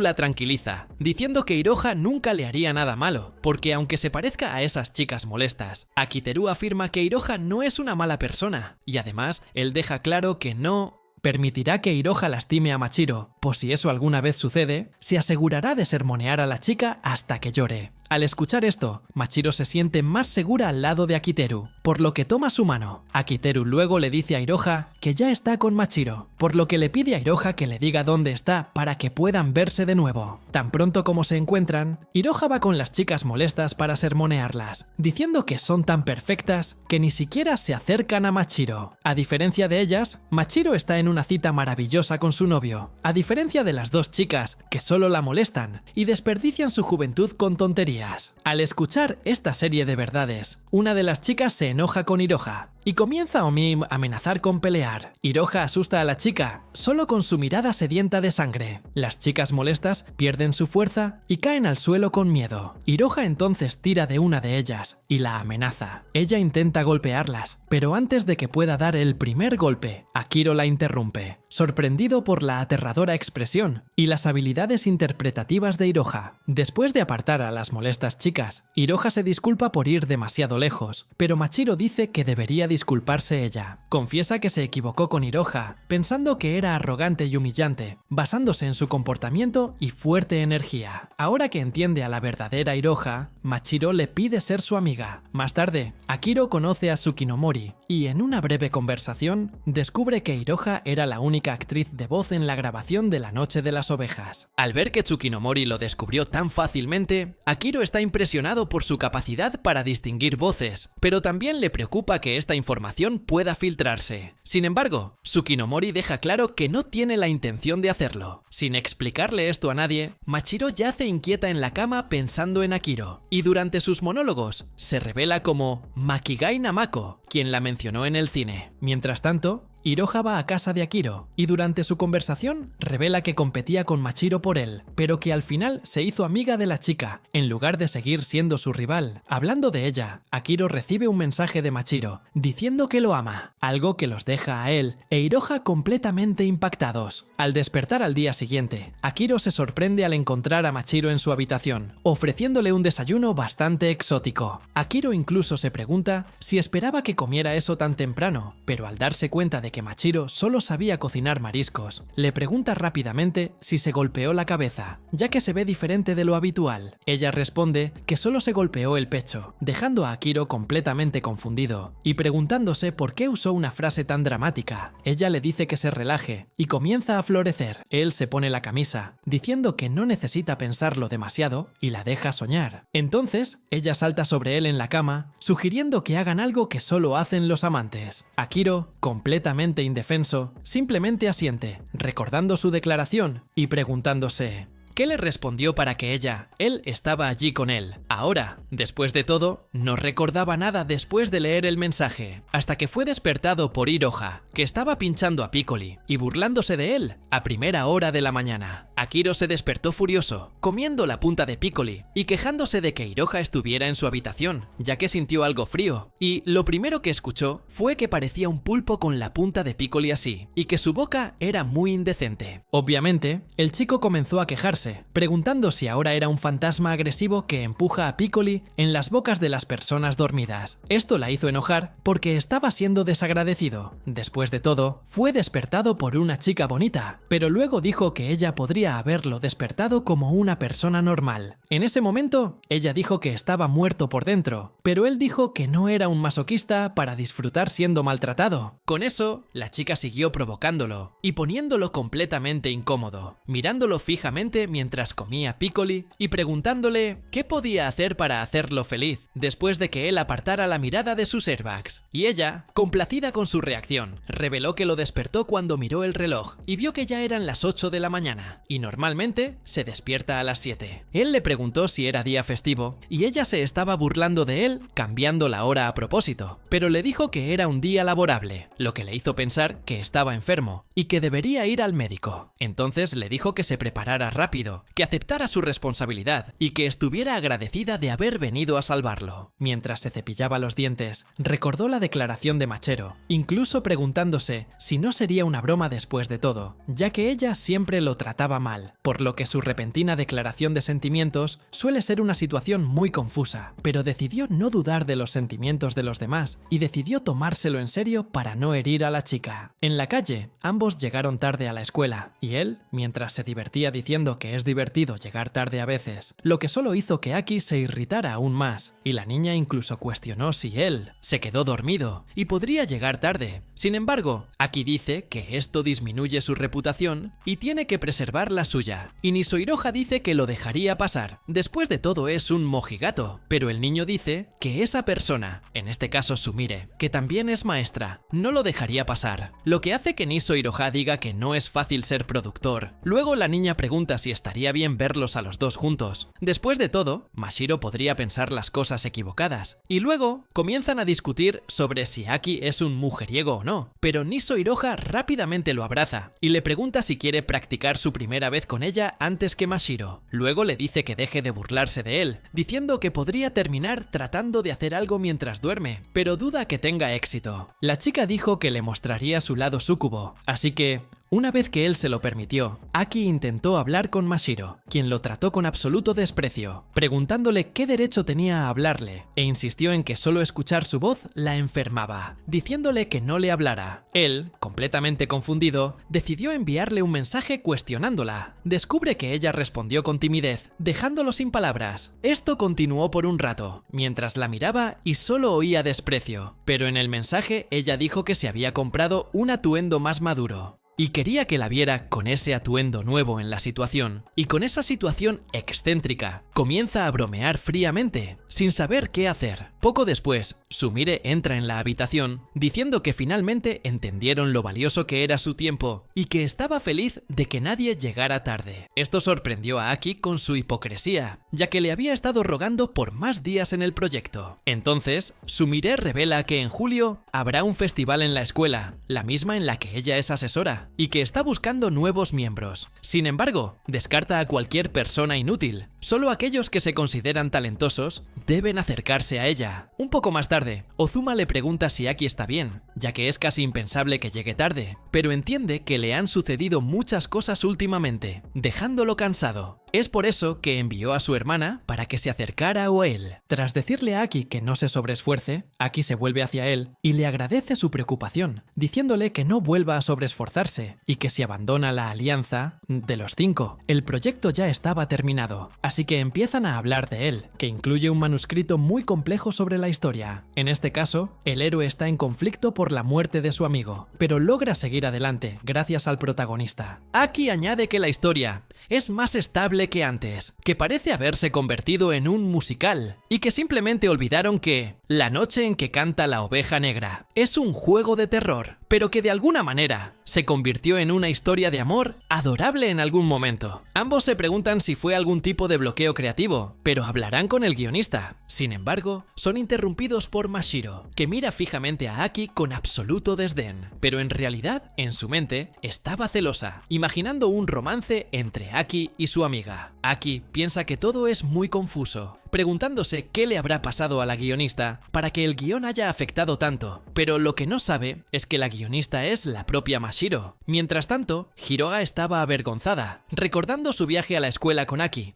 la tranquiliza, diciendo que Hiroha nunca le haría nada malo, porque aunque se parezca a esas chicas molestas, Akiteru afirma que Hiroha no es una mala persona, y además él deja claro que no permitirá que Iroha lastime a Machiro, pues si eso alguna vez sucede, se asegurará de sermonear a la chica hasta que llore. Al escuchar esto, Machiro se siente más segura al lado de Akiteru, por lo que toma su mano. Akiteru luego le dice a Iroha que ya está con Machiro, por lo que le pide a Iroha que le diga dónde está para que puedan verse de nuevo. Tan pronto como se encuentran, Iroha va con las chicas molestas para sermonearlas, diciendo que son tan perfectas que ni siquiera se acercan a Machiro. A diferencia de ellas, Machiro está en una cita maravillosa con su novio, a diferencia de las dos chicas que solo la molestan y desperdician su juventud con tonterías. Al escuchar esta serie de verdades, una de las chicas se enoja con Iroha y comienza a amenazar con pelear. Iroha asusta a la chica solo con su mirada sedienta de sangre. Las chicas molestas pierden su fuerza y caen al suelo con miedo. Iroha entonces tira de una de ellas y la amenaza. Ella intenta golpearlas, pero antes de que pueda dar el primer golpe, Akiro la interrumpe, sorprendido por la aterradora expresión y las habilidades interpretativas de Iroha. Después de apartar a las molestas chicas, Iroha se disculpa por ir demasiado lejos, pero Machiro dice que debería disculparse ella. Confiesa que se equivocó con Iroha, pensando que era arrogante y humillante, basándose en su comportamiento y fuerte energía. Ahora que entiende a la verdadera Iroha, Machiro le pide ser su amiga. Más tarde, Akiro conoce a Tsukinomori y en una breve conversación descubre que Iroha era la única actriz de voz en la grabación de La Noche de las Ovejas. Al ver que Tsukinomori lo descubrió tan fácilmente, Akiro está impresionado por su capacidad para distinguir voces, pero también le preocupa que esta información pueda filtrarse. Sin embargo, Tsukinomori deja claro que no tiene la intención de hacerlo. Sin explicarle esto a nadie, Machiro yace inquieta en la cama pensando en Akiro, y durante sus monólogos se revela como Makigai Namako, quien la mencionó en el cine. Mientras tanto, Iroha va a casa de Akiro y durante su conversación revela que competía con Machiro por él, pero que al final se hizo amiga de la chica, en lugar de seguir siendo su rival. Hablando de ella, Akiro recibe un mensaje de Machiro diciendo que lo ama, algo que los deja a él e Iroha completamente impactados. Al despertar al día siguiente, Akiro se sorprende al encontrar a Machiro en su habitación, ofreciéndole un desayuno bastante exótico. Akiro incluso se pregunta si esperaba que comiera eso tan temprano, pero al darse cuenta de que Machiro solo sabía cocinar mariscos, le pregunta rápidamente si se golpeó la cabeza, ya que se ve diferente de lo habitual. Ella responde que solo se golpeó el pecho, dejando a Akiro completamente confundido y preguntándose por qué usó una frase tan dramática. Ella le dice que se relaje y comienza a florecer. Él se pone la camisa, diciendo que no necesita pensarlo demasiado y la deja soñar. Entonces, ella salta sobre él en la cama, sugiriendo que hagan algo que solo hacen los amantes. Akiro, completamente indefenso, simplemente asiente, recordando su declaración y preguntándose ¿qué le respondió para que él estaba allí con él? Ahora, después de todo, no recordaba nada después de leer el mensaje, hasta que fue despertado por Iroha, que estaba pinchando a Piccoli y burlándose de él a primera hora de la mañana. Akiro se despertó furioso, comiendo la punta de Piccoli y quejándose de que Iroha estuviera en su habitación, ya que sintió algo frío, y lo primero que escuchó fue que parecía un pulpo con la punta de Piccoli así, y que su boca era muy indecente. Obviamente, el chico comenzó a quejarse, preguntando si ahora era un fantasma agresivo que empuja a Piccoli en las bocas de las personas dormidas. Esto la hizo enojar porque estaba siendo desagradecido. Después de todo, fue despertado por una chica bonita, pero luego dijo que ella podría haberlo despertado como una persona normal. En ese momento, ella dijo que estaba muerto por dentro, pero él dijo que no era un masoquista para disfrutar siendo maltratado. Con eso, la chica siguió provocándolo y poniéndolo completamente incómodo, mirándolo fijamente mientras comía Piccoli y preguntándole qué podía hacer para hacerlo feliz después de que él apartara la mirada de sus airbags. Y ella, complacida con su reacción, reveló que lo despertó cuando miró el reloj y vio que ya eran las 8 de la mañana y normalmente se despierta a las 7. Él le preguntó si era día festivo y ella se estaba burlando de él cambiando la hora a propósito, pero le dijo que era un día laborable, lo que le hizo pensar que estaba enfermo y que debería ir al médico. Entonces le dijo que se preparara rápido rápido, que aceptara su responsabilidad y que estuviera agradecida de haber venido a salvarlo. Mientras se cepillaba los dientes, recordó la declaración de Machiro, incluso preguntándose si no sería una broma después de todo, ya que ella siempre lo trataba mal, por lo que su repentina declaración de sentimientos suele ser una situación muy confusa, pero decidió no dudar de los sentimientos de los demás y decidió tomárselo en serio para no herir a la chica. En la calle, ambos llegaron tarde a la escuela, y él, mientras se divertía diciendo que es divertido llegar tarde a veces, lo que solo hizo que Aki se irritara aún más, y la niña incluso cuestionó si él se quedó dormido y podría llegar tarde. Sin embargo, Aki dice que esto disminuye su reputación y tiene que preservar la suya, y Niso Iroha dice que lo dejaría pasar. Después de todo es un mojigato, pero el niño dice que esa persona, en este caso Sumire, que también es maestra, no lo dejaría pasar, lo que hace que Niso Iroha diga que no es fácil ser productor. Luego la niña pregunta si estaría bien verlos a los dos juntos. Después de todo, Mashiro podría pensar las cosas equivocadas, y luego comienzan a discutir sobre si Aki es un mujeriego o no, pero Niso Iroha rápidamente lo abraza y le pregunta si quiere practicar su primera vez con ella antes que Mashiro. Luego le dice que deje de burlarse de él, diciendo que podría terminar tratando de hacer algo mientras duerme, pero duda que tenga éxito. La chica dijo que le mostraría su lado súcubo, así que una vez que él se lo permitió, Aki intentó hablar con Mashiro, quien lo trató con absoluto desprecio, preguntándole qué derecho tenía a hablarle, e insistió en que solo escuchar su voz la enfermaba, diciéndole que no le hablara. Él, completamente confundido, decidió enviarle un mensaje cuestionándola. Descubre que ella respondió con timidez, dejándolo sin palabras. Esto continuó por un rato, mientras la miraba y solo oía desprecio, pero en el mensaje ella dijo que se había comprado un atuendo más maduro y quería que la viera con ese atuendo nuevo en la situación, y con esa situación excéntrica, comienza a bromear fríamente, sin saber qué hacer. Poco después, Sumire entra en la habitación, diciendo que finalmente entendieron lo valioso que era su tiempo, y que estaba feliz de que nadie llegara tarde. Esto sorprendió a Aki con su hipocresía, ya que le había estado rogando por más días en el proyecto. Entonces, Sumire revela que en julio habrá un festival en la escuela, la misma en la que ella es asesora, y que está buscando nuevos miembros. Sin embargo, descarta a cualquier persona inútil. Solo aquellos que se consideran talentosos deben acercarse a ella. Un poco más tarde, Ozuma le pregunta si Aki está bien, ya que es casi impensable que llegue tarde, pero entiende que le han sucedido muchas cosas últimamente, dejándolo cansado. Es por eso que envió a su hermana para que se acercara a él. Tras decirle a Aki que no se sobreesfuerce, Aki se vuelve hacia él y le agradece su preocupación, diciéndole que no vuelva a sobreesforzarse y que si abandona la alianza de los 5, el proyecto ya estaba terminado. Así que empiezan a hablar de él, que incluye un manuscrito muy complejo sobre la historia. En este caso, el héroe está en conflicto por la muerte de su amigo, pero logra seguir adelante gracias al protagonista. Aki añade que la historia es más estable que antes, que parece haberse convertido en un musical, y que simplemente olvidaron que La noche en que canta la oveja negra es un juego de terror, pero que de alguna manera se convirtió en una historia de amor adorable en algún momento. Ambos se preguntan si fue algún tipo de bloqueo creativo, pero hablarán con el guionista. Sin embargo, son interrumpidos por Mashiro, que mira fijamente a Aki con absoluto desdén, pero en realidad, en su mente, estaba celosa, imaginando un romance entre Aki y su amiga. Aki piensa que todo es muy confuso, preguntándose qué le habrá pasado a la guionista para que el guión haya afectado tanto, pero lo que no sabe es que la guionista es la propia Mashiro. Mientras tanto, Hiroga estaba avergonzada, recordando su viaje a la escuela con Aki,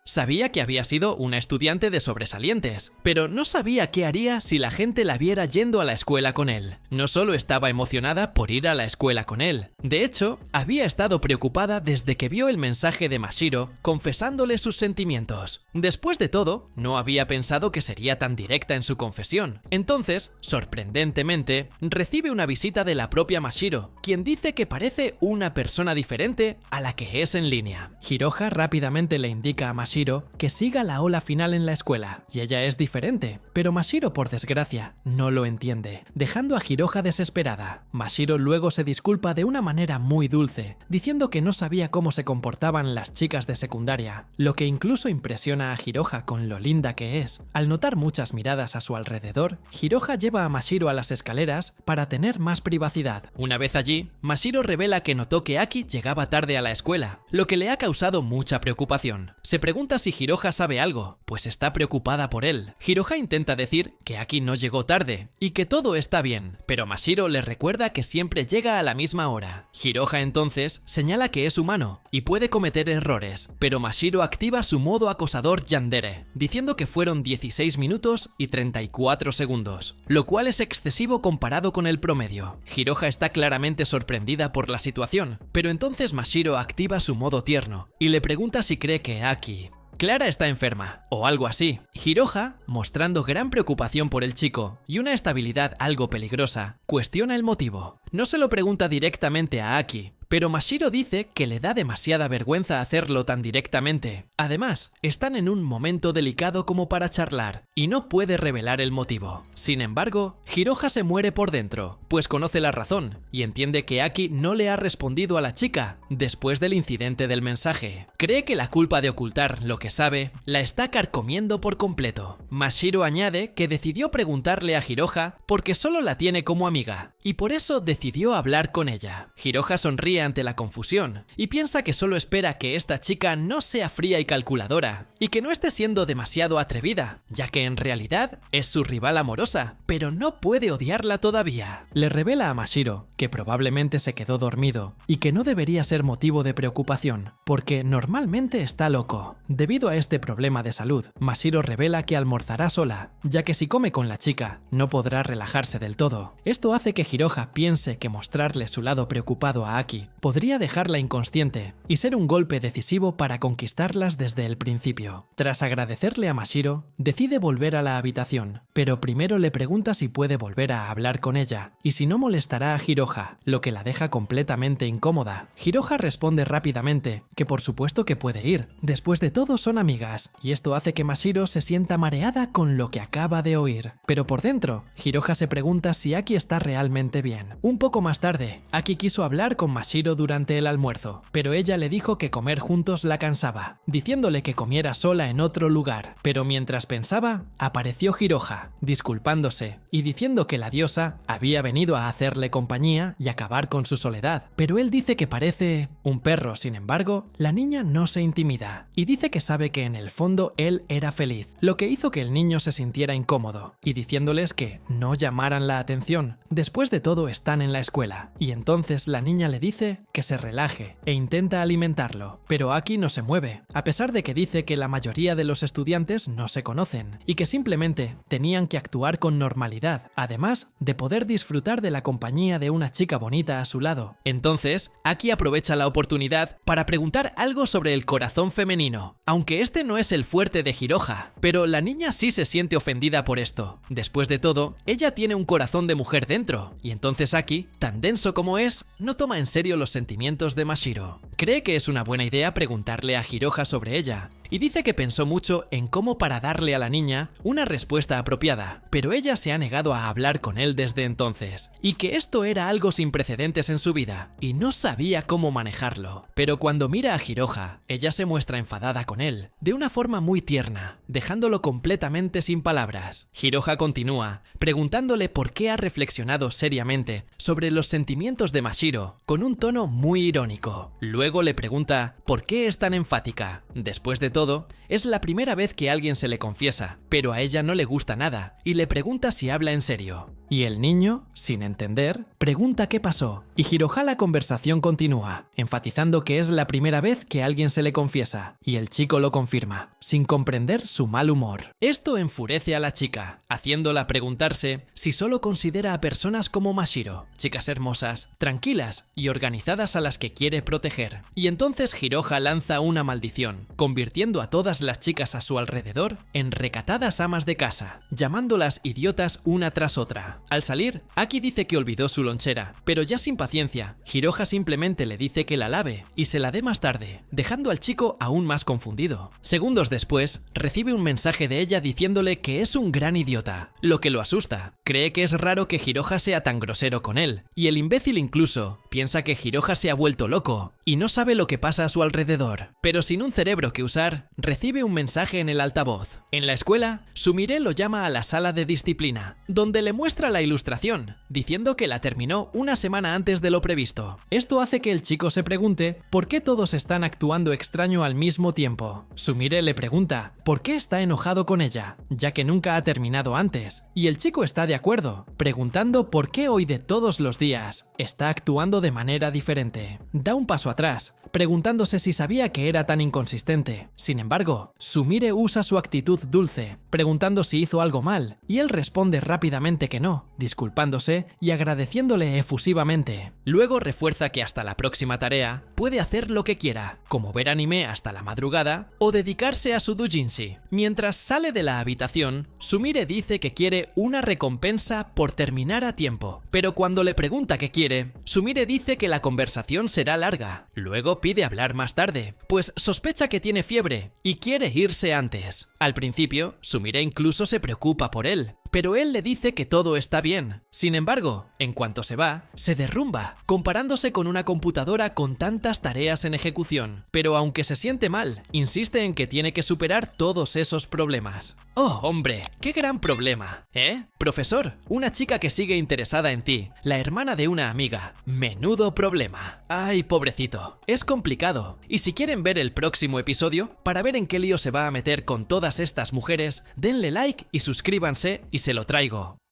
sabía que había sido una estudiante de sobresalientes, pero no sabía qué haría si la gente la viera yendo a la escuela con él. No solo estaba emocionada por ir a la escuela con él, de hecho, había estado preocupada desde que vio el mensaje de Mashiro confesándole sus sentimientos. Después de todo, no había pensado que sería tan directa en su confesión. Entonces, sorprendentemente, recibe una visita de la propia Mashiro, quien dice que parece una persona diferente a la que es en línea. Hiroha rápidamente le indica a Mashiro que siga la ola final en la escuela, y ella es diferente, pero Mashiro, por desgracia, no lo entiende, dejando a Hiroha desesperada. Mashiro luego se disculpa de una manera muy dulce, diciendo que no sabía cómo se comportaban las chicas de secundaria, lo que incluso impresiona a Hiroha, Hiroha con lo linda que es. Al notar muchas miradas a su alrededor, Hiroha lleva a Mashiro a las escaleras para tener más privacidad. Una vez allí, Mashiro revela que notó que Aki llegaba tarde a la escuela, lo que le ha causado mucha preocupación. Se pregunta si Hiroha sabe algo, pues está preocupada por él. Hiroha intenta decir que Aki no llegó tarde y que todo está bien, pero Mashiro le recuerda que siempre llega a la misma hora. Hiroha entonces señala que es humano y puede cometer errores, pero Mashiro activa su modo acosador yandere, diciendo que fueron 16 minutos y 34 segundos, lo cual es excesivo comparado con el promedio. Hiroha está claramente sorprendida por la situación, pero entonces Mashiro activa su modo tierno y le pregunta si cree que Aki Clara está enferma, o algo así. Hiroha, mostrando gran preocupación por el chico y una estabilidad algo peligrosa, cuestiona el motivo. No se lo pregunta directamente a Aki, pero Mashiro dice que le da demasiada vergüenza hacerlo tan directamente. Además, están en un momento delicado como para charlar, y no puede revelar el motivo. Sin embargo, Hiroha se muere por dentro, pues conoce la razón, y entiende que Aki no le ha respondido a la chica después del incidente del mensaje. Cree que la culpa de ocultar lo que sabe la está carcomiendo por completo. Mashiro añade que decidió preguntarle a Hiroha porque solo la tiene como amiga, y por eso decidió hablar con ella. Hiroha sonríe ante la confusión y piensa que solo espera que esta chica no sea fría y calculadora y que no esté siendo demasiado atrevida, ya que en realidad es su rival amorosa, pero no puede odiarla todavía. Le revela a Mashiro que probablemente se quedó dormido y que no debería ser motivo de preocupación, porque normalmente está loco. Debido a este problema de salud, Mashiro revela que almorzará sola, ya que si come con la chica no podrá relajarse del todo. Esto hace que Hiroha piense que mostrarle su lado preocupado a Aki podría dejarla inconsciente y ser un golpe decisivo para conquistarlas desde el principio. Tras agradecerle a Mashiro, decide volver a la habitación, pero primero le pregunta si puede volver a hablar con ella y si no molestará a Hiroha, lo que la deja completamente incómoda. Hiroha responde rápidamente que por supuesto que puede ir, después de todo son amigas, y esto hace que Mashiro se sienta mareada con lo que acaba de oír. Pero por dentro, Hiroha se pregunta si Aki está realmente bien. Un poco más tarde, Aki quiso hablar con Mashiro durante el almuerzo, pero ella le dijo que comer juntos la cansaba, diciéndole que comiera sola en otro lugar. Pero mientras pensaba, apareció Hiroha, disculpándose y diciendo que la diosa había venido a hacerle compañía y acabar con su soledad. Pero él dice que parece un perro. Sin embargo, la niña no se intimida y dice que sabe que en el fondo él era feliz, lo que hizo que el niño se sintiera incómodo, y diciéndoles que no llamaran la atención. Después de todo están en la escuela, y entonces la niña le dice que se relaje e intenta alimentarlo, pero Aki no se mueve, a pesar de que dice que la mayoría de los estudiantes no se conocen y que simplemente tenían que actuar con normalidad, además de poder disfrutar de la compañía de una chica bonita a su lado. Entonces, Aki aprovecha la oportunidad para preguntar algo sobre el corazón femenino, aunque este no es el fuerte de Hiroha, pero la niña sí se siente ofendida por esto. Después de todo, ella tiene un corazón de mujer dentro, y entonces Aki, tan denso como es, no toma en serio los sentimientos de Mashiro. Cree que es una buena idea preguntarle a Hiroha sobre ella, y dice que pensó mucho en cómo para darle a la niña una respuesta apropiada, pero ella se ha negado a hablar con él desde entonces, y que esto era algo sin precedentes en su vida, y no sabía cómo manejarlo. Pero cuando mira a Hiroha, ella se muestra enfadada con él, de una forma muy tierna, dejándolo completamente sin palabras. Hiroha continúa, preguntándole por qué ha reflexionado seriamente sobre los sentimientos de Mashiro, con un tono muy irónico. Luego le pregunta por qué es tan enfática. Después de todo, es la primera vez que alguien se le confiesa, pero a ella no le gusta nada, y le pregunta si habla en serio. Y el niño, sin entender, pregunta qué pasó, y Hiroha la conversación continúa, enfatizando que es la primera vez que alguien se le confiesa, y el chico lo confirma, sin comprender su mal humor. Esto enfurece a la chica, haciéndola preguntarse si solo considera a personas como Mashiro, chicas hermosas, tranquilas y organizadas a las que quiere proteger. Y entonces Hiroha lanza una maldición, convirtiendo a todas las chicas a su alrededor en recatadas amas de casa, llamándolas idiotas una tras otra. Al salir, Aki dice que olvidó su lonchera, pero ya sin paciencia, Hiroha simplemente le dice que la lave y se la dé más tarde, dejando al chico aún más confundido. Segundos después, recibe un mensaje de ella diciéndole que es un gran idiota, lo que lo asusta, Cree que es raro que Hiroha sea tan grosero con él, y el imbécil incluso piensa que Hiroha se ha vuelto loco y no sabe lo que pasa a su alrededor. Pero sin un cerebro que usar, recibe un mensaje en el altavoz. En la escuela, Sumire lo llama a la sala de disciplina, donde le muestra la ilustración, diciendo que la terminó una semana antes de lo previsto. Esto hace que el chico se pregunte por qué todos están actuando extraño al mismo tiempo. Sumire le pregunta por qué está enojado con ella, ya que nunca ha terminado antes, y el chico está de acuerdo, preguntando por qué hoy de todos los días está actuando de manera diferente. Da un paso atrás, preguntándose si sabía que era tan inconsistente. Sin embargo, Sumire usa su actitud dulce, preguntando si hizo algo mal, y él responde rápidamente que no, disculpándose y agradeciéndole efusivamente. Luego refuerza que hasta la próxima tarea puede hacer lo que quiera, como ver anime hasta la madrugada o dedicarse a su doujinshi. Mientras sale de la habitación, Sumire dice que quiere una recompensa por terminar a tiempo, pero cuando le pregunta qué quiere, Sumire dice que la conversación será larga. Luego pide hablar más tarde, pues sospecha que tiene fiebre y quiere irse antes. Al principio, Sumire incluso se preocupa por él, pero él le dice que todo está bien. Sin embargo, en cuanto se va, se derrumba, comparándose con una computadora con tantas tareas en ejecución. Pero aunque se siente mal, insiste en que tiene que superar todos esos problemas. ¡Oh, hombre! ¡Qué gran problema! ¿Eh? Profesor, una chica que sigue interesada en ti, la hermana de una amiga. Menudo problema. Ay, pobrecito. Es complicado. Y si quieren ver el próximo episodio, para ver en qué lío se va a meter con todas estas mujeres, denle like y suscríbanse y se lo traigo.